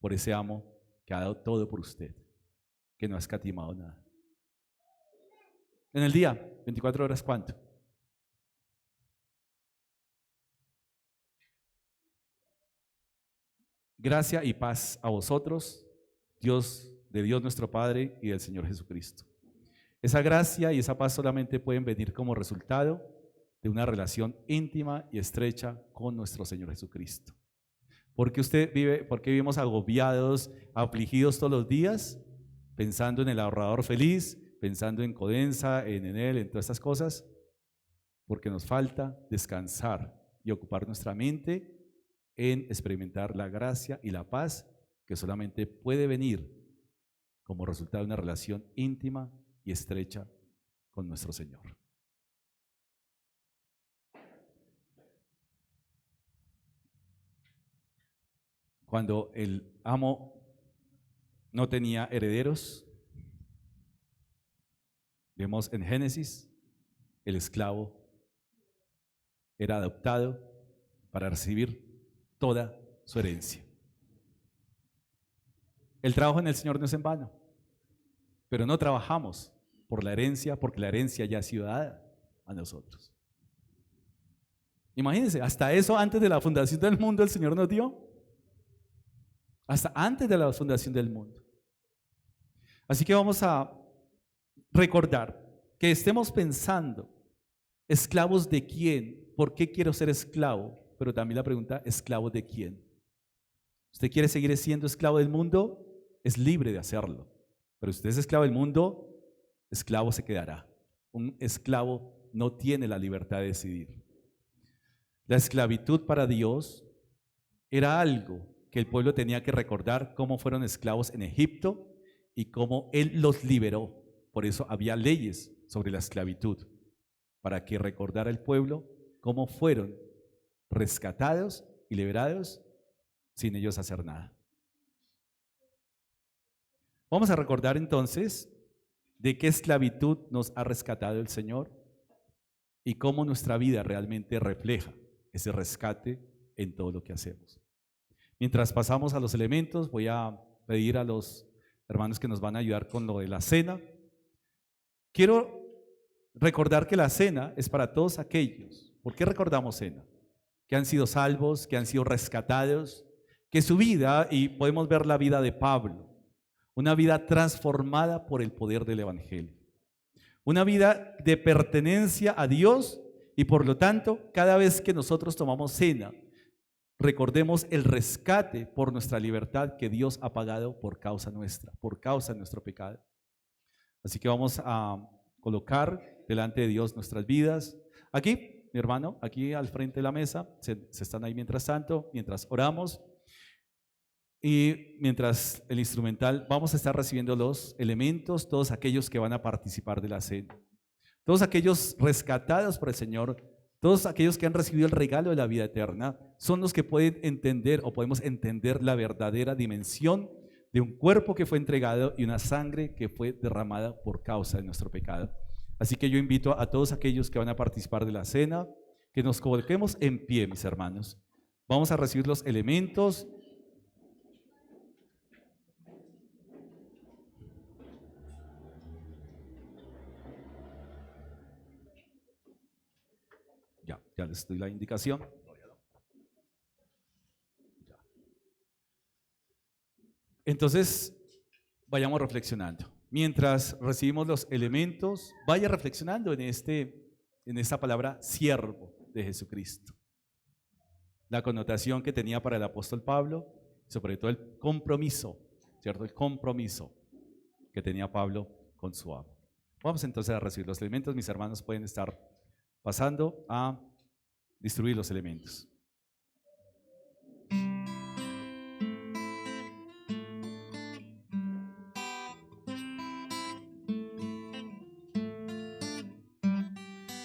por ese amo que ha dado todo por usted, que no ha escatimado nada? En el día, 24 horas, ¿cuánto? Gracia y paz a vosotros, de Dios nuestro Padre y del Señor Jesucristo. Esa gracia y esa paz solamente pueden venir como resultado de una relación íntima y estrecha con nuestro Señor Jesucristo. ¿Por qué vivimos agobiados, afligidos todos los días, pensando en el ahorrador feliz, pensando en Codensa, en Enel, en todas estas cosas? Porque nos falta descansar y ocupar nuestra mente en experimentar la gracia y la paz que solamente puede venir como resultado de una relación íntima y estrecha con nuestro Señor. Cuando el amo no tenía herederos, vemos en Génesis, el esclavo era adoptado para recibir toda su herencia. El trabajo en el Señor no es en vano, pero no trabajamos por la herencia, porque la herencia ya ha sido dada a nosotros. Imagínense, hasta eso antes de la fundación del mundo el Señor nos dio. Hasta antes de la fundación del mundo. Así que vamos a recordar que estemos pensando, ¿esclavos de quién? ¿Por qué quiero ser esclavo? Pero también la pregunta, ¿esclavo de quién? ¿Usted quiere seguir siendo esclavo del mundo? Es libre de hacerlo. Pero si usted es esclavo del mundo, esclavo se quedará. Un esclavo no tiene la libertad de decidir. La esclavitud para Dios era algo que el pueblo tenía que recordar, cómo fueron esclavos en Egipto y cómo Él los liberó. Por eso había leyes sobre la esclavitud, para que recordara el pueblo cómo fueron rescatados y liberados sin ellos hacer nada. Vamos a recordar entonces de qué esclavitud nos ha rescatado el Señor y cómo nuestra vida realmente refleja ese rescate en todo lo que hacemos. Mientras pasamos a los elementos, voy a pedir a los hermanos que nos van a ayudar con lo de la cena. Quiero recordar que la cena es para todos aquellos. ¿Por qué recordamos cena? Que han sido salvos, que han sido rescatados, que su vida, y podemos ver la vida de Pablo, una vida transformada por el poder del Evangelio, una vida de pertenencia a Dios, y por lo tanto, cada vez que nosotros tomamos cena, recordemos el rescate por nuestra libertad que Dios ha pagado por causa nuestra, por causa de nuestro pecado. Así que vamos a colocar delante de Dios nuestras vidas. Aquí, mi hermano, aquí al frente de la mesa, se están ahí mientras tanto, mientras oramos. Y mientras el instrumental, vamos a estar recibiendo los elementos, todos aquellos que van a participar de la cena. todos aquellos rescatados por el Señor, todos aquellos que han recibido el regalo de la vida eterna, son los que pueden entender o podemos entender la verdadera dimensión de un cuerpo que fue entregado y una sangre que fue derramada por causa de nuestro pecado. Así que yo invito a todos aquellos que van a participar de la cena, que nos coloquemos en pie, mis hermanos. Vamos a recibir los elementos. Ya les doy la indicación. Entonces, vayamos reflexionando. Mientras recibimos los elementos, vaya reflexionando en esta palabra siervo de Jesucristo. La connotación que tenía para el apóstol Pablo, sobre todo el compromiso, ¿cierto? El compromiso que tenía Pablo con su amo. Vamos entonces a recibir los elementos. Mis hermanos pueden estar pasando a distribuir los elementos.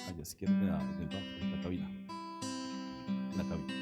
Allá, si quieren, en la cabina. En la cabina.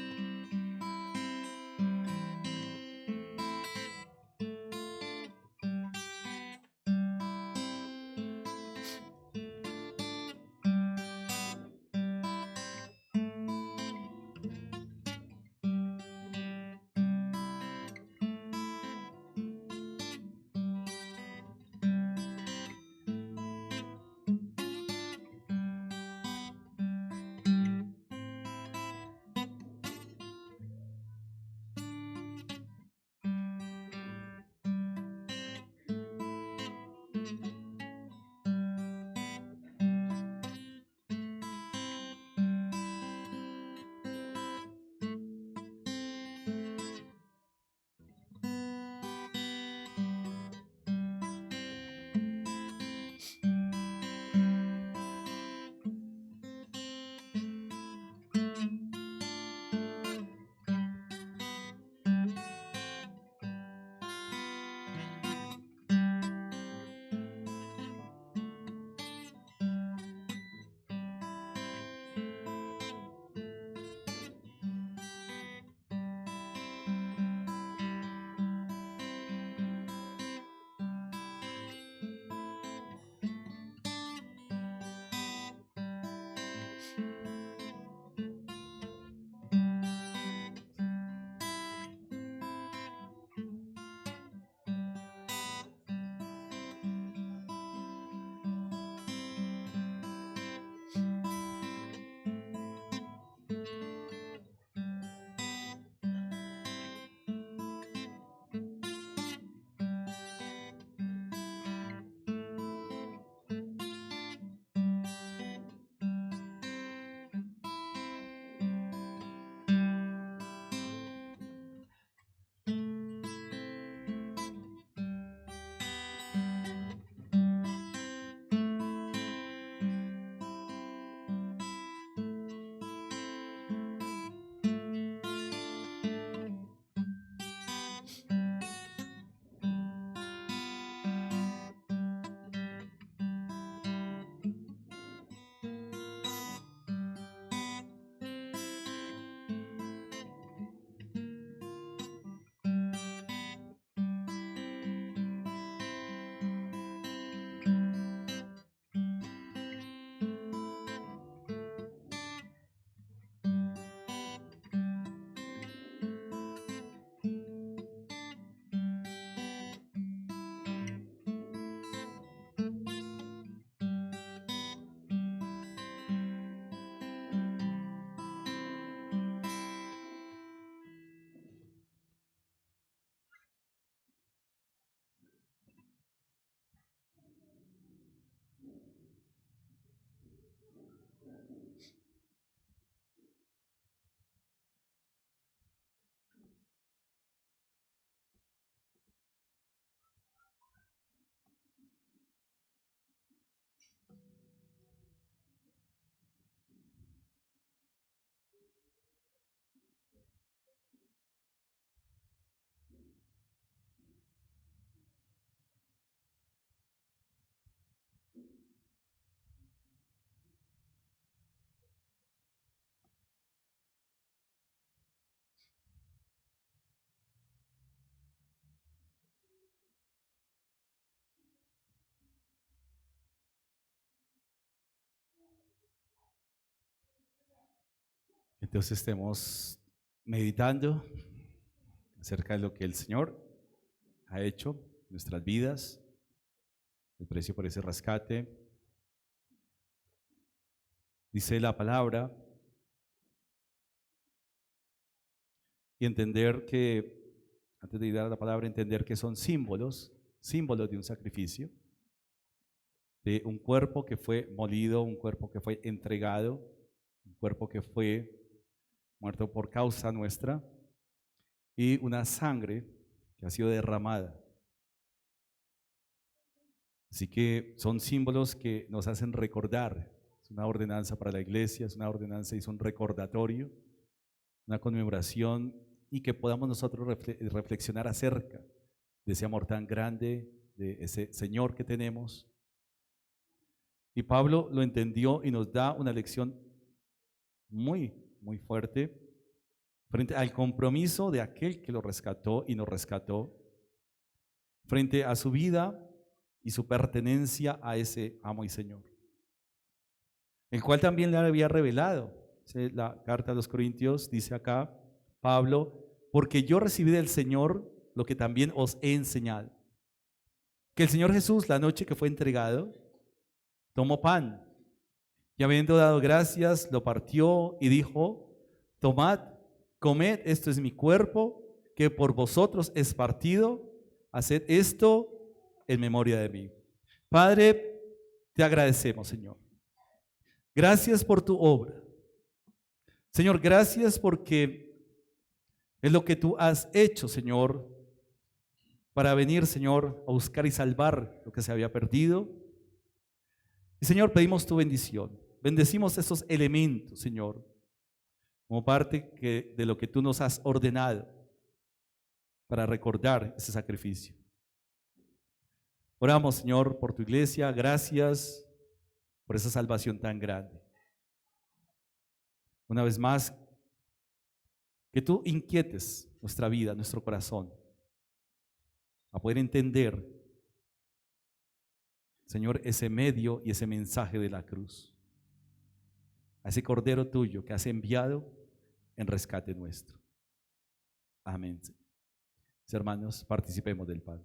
Entonces estemos meditando acerca de lo que el Señor ha hecho en nuestras vidas, el precio por ese rescate. Dice la palabra, y entender que, antes de ir a la palabra, entender que son símbolos de un sacrificio, de un cuerpo que fue molido, un cuerpo que fue entregado, un cuerpo que fue muerto por causa nuestra, y una sangre que ha sido derramada. Así que son símbolos que nos hacen recordar. Es una ordenanza para la iglesia, es una ordenanza y es un recordatorio, una conmemoración, y que podamos nosotros reflexionar acerca de ese amor tan grande, de ese Señor que tenemos. Y Pablo lo entendió y nos da una lección muy, muy fuerte frente al compromiso de aquel que lo rescató y nos rescató, frente a su vida y su pertenencia a ese amo y Señor, el cual también le había revelado. La carta a los Corintios dice acá, Pablo, porque yo recibí del Señor lo que también os he enseñado, que el Señor Jesús, la noche que fue entregado, tomó pan y habiendo dado gracias, lo partió y dijo, tomad, comed, esto es mi cuerpo, que por vosotros es partido, haced esto en memoria de mí. Padre, te agradecemos, Señor. Gracias por tu obra. Señor, gracias porque es lo que tú has hecho, Señor, para venir, Señor, a buscar y salvar lo que se había perdido. Y, Señor, pedimos tu bendición. Bendecimos estos elementos, Señor, como parte de lo que tú nos has ordenado para recordar ese sacrificio. Oramos, Señor, por tu iglesia. Gracias por esa salvación tan grande. Una vez más, que tú inquietes nuestra vida, nuestro corazón, a poder entender, Señor, ese medio y ese mensaje de la cruz, a ese Cordero tuyo que has enviado en rescate nuestro. Amén. Mis hermanos, participemos del pan.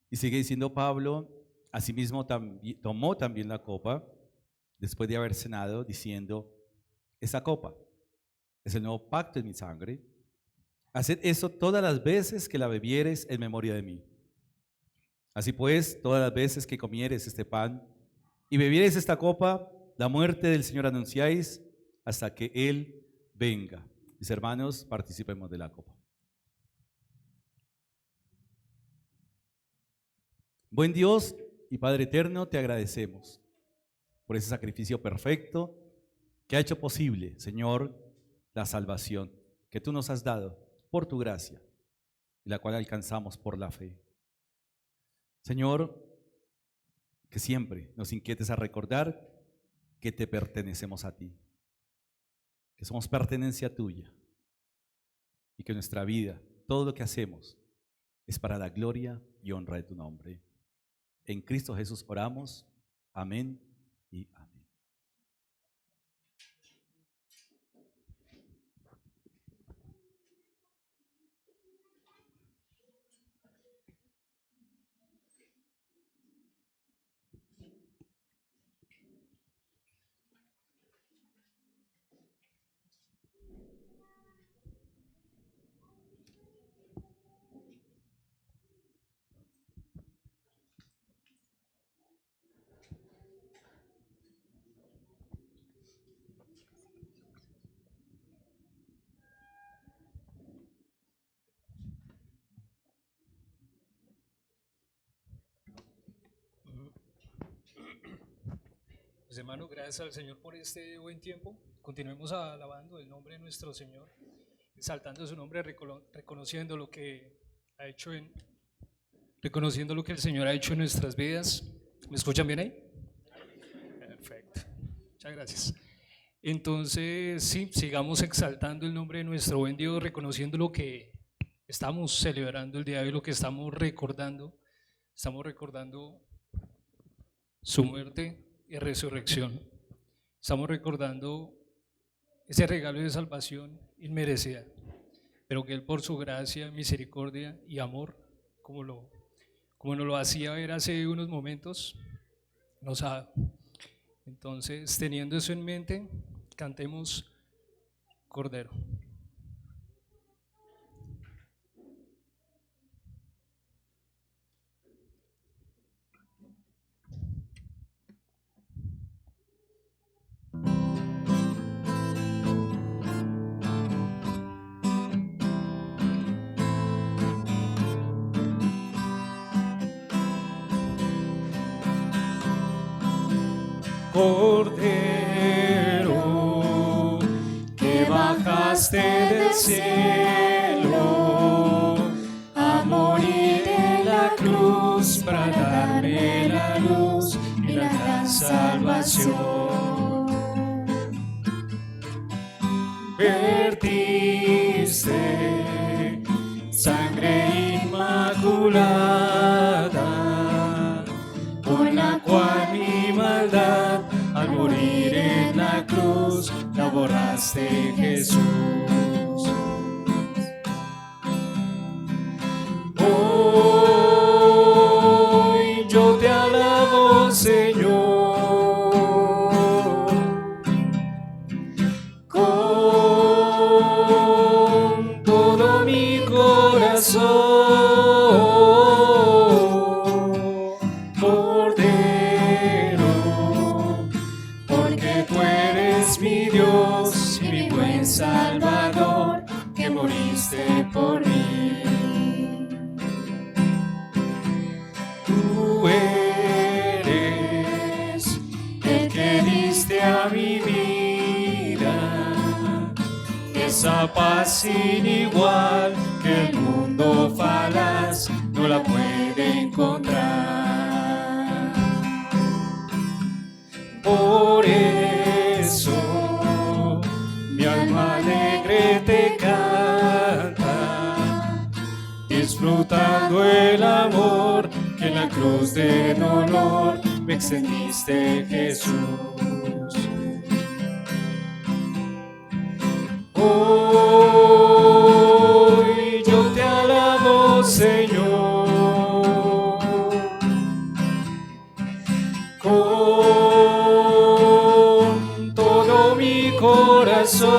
Y sigue diciendo Pablo, asimismo tomó también la copa, después de haber cenado, diciendo, esa copa es el nuevo pacto en mi sangre. Haced eso todas las veces que la bebieres en memoria de mí. Así pues, todas las veces que comieres este pan y bebieres esta copa, la muerte del Señor anunciáis hasta que Él venga. Mis hermanos, participemos de la copa. Buen Dios y Padre eterno, te agradecemos por ese sacrificio perfecto que ha hecho posible, Señor, la salvación que tú nos has dado por tu gracia y la cual alcanzamos por la fe. Señor, que siempre nos inquietes a recordar que te pertenecemos a ti, que somos pertenencia tuya y que nuestra vida, todo lo que hacemos, es para la gloria y honra de tu nombre. En Cristo Jesús oramos. Amén y amén. Pues hermano, gracias al Señor por este buen tiempo. Continuemos alabando el nombre de nuestro Señor, exaltando su nombre, reconociendo lo que ha hecho en reconociendo lo que el Señor ha hecho en nuestras vidas. ¿Me escuchan bien ahí? Perfecto, muchas gracias. Entonces, sí, sigamos exaltando el nombre de nuestro buen Dios, reconociendo lo que estamos celebrando el día de hoy, lo que estamos recordando. Estamos recordando su muerte y resurrección. Estamos recordando ese regalo de salvación inmerecida, pero que Él por su gracia, misericordia y amor, como nos lo hacía ver hace unos momentos, nos ha dado. Entonces, teniendo eso en mente, cantemos Cordero. Cordero, que bajaste del cielo a morir en la cruz para darme la luz y la gran salvación. Vertiste sangre inmaculada, con la cual mi maldad al morir en la cruz la borraste, Jesús. Hoy yo te alabo, Señor, con todo mi corazón. Salvador, que moriste por mí. Tú eres el que diste a mi vida esa paz sin igual que el mundo falaz no la puede encontrar. Por eso mi alma alegre te canta, disfrutando el amor que en la cruz de dolor me extendiste, Jesús. Hoy yo te alabo, Señor, con todo mi corazón.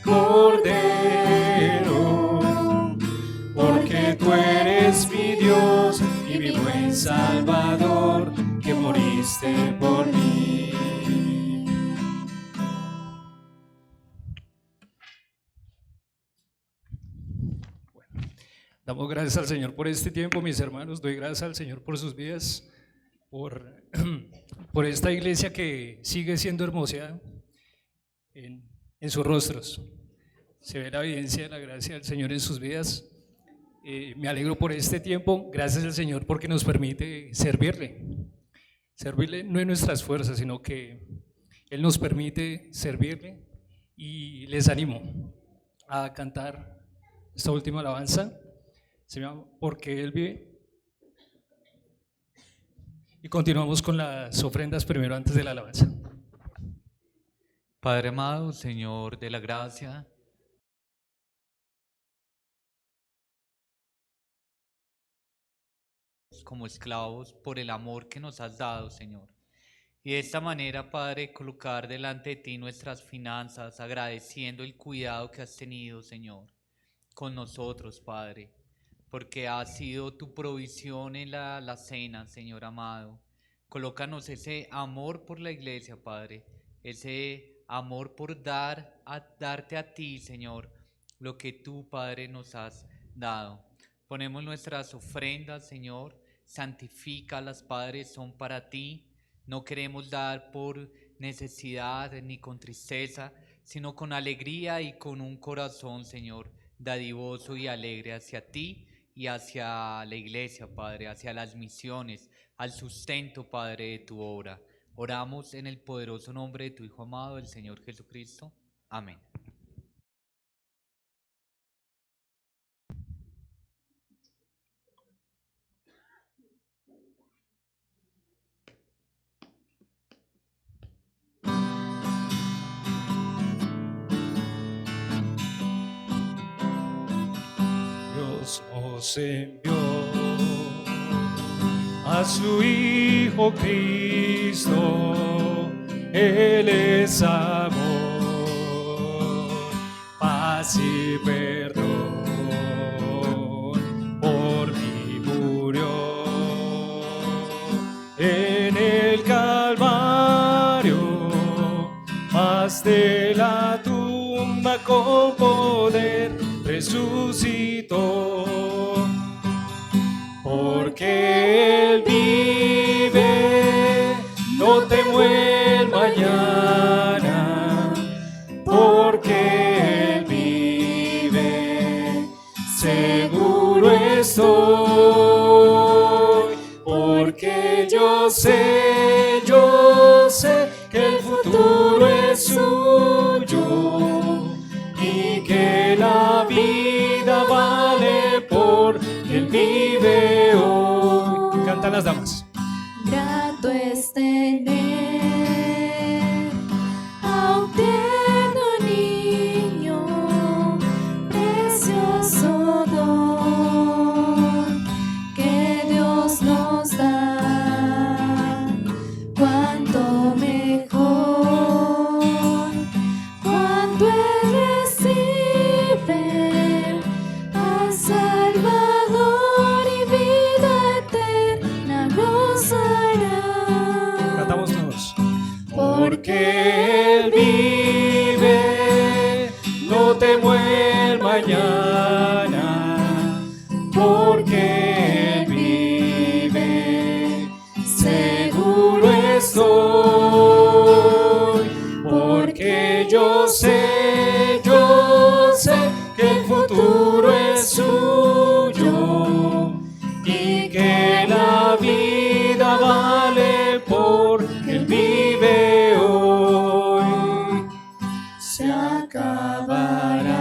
Cordero, porque tú eres mi Dios y mi buen Salvador, que moriste por mí. Bueno, damos gracias al Señor por este tiempo, mis hermanos. Doy gracias al Señor por sus vidas, por esta iglesia que sigue siendo hermosa en sus rostros. Se ve la evidencia de la gracia del Señor en sus vidas. Me alegro por este tiempo. Gracias al Señor porque nos permite servirle. Servirle no en nuestras fuerzas, sino que Él nos permite servirle. Y les animo a cantar esta última alabanza. Se llama Porque Él vive. Y continuamos con las ofrendas primero antes de la alabanza. Padre amado, Señor de la gracia, como esclavos por el amor que nos has dado, Señor. Y de esta manera, Padre, colocar delante de ti nuestras finanzas, agradeciendo el cuidado que has tenido, Señor, con nosotros, Padre, porque ha sido tu provisión en la cena, Señor amado. Colócanos ese amor por la iglesia, Padre, ese amor por darte a ti, Señor, lo que tú, Padre, nos has dado. Ponemos nuestras ofrendas, Señor, santifícalas, Padre, son para ti. No queremos dar por necesidad ni con tristeza, sino con alegría y con un corazón, Señor, dadivoso y alegre hacia ti y hacia la iglesia, Padre, hacia las misiones, al sustento, Padre, de tu obra. Oramos en el poderoso nombre de tu Hijo amado, el Señor Jesucristo. Amén. Dios nos envió a su Hijo Cristo, Él es amor, paz y perdón, por mí murió en el Calvario, mas de la tumba con poder resucitó, porque Él vive, no temo el mañana, porque Él vive, seguro estoy, porque yo sé que el futuro es suyo y que la vida vale por Él vive hoy. Cantan las damas. Grato es tener a un tierno niño, precioso don que Dios nos da. Cuánto mejor cuando Él recibe al Salvador y vida eterna gozará. Cantamos todos. Porque Él vive, no temo el mañana, porque Él vive, seguro estoy, porque yo sé que el futuro es suyo y que la vida vale porque Él vive hoy. Se acabará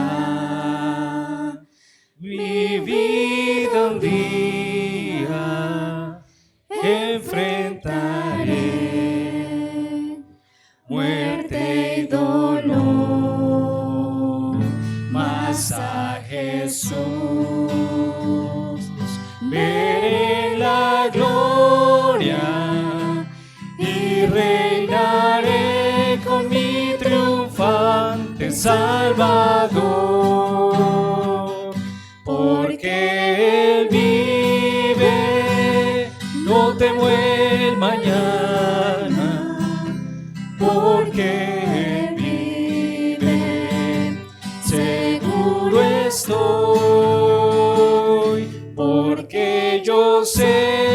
mi vida un día, enfrentaré muerte y dolor, mas a Jesús veré la gloria y reinaré con mi triunfante Salvador, porque Él vive, no temo el mañana, porque Él vive, seguro estoy, porque yo sé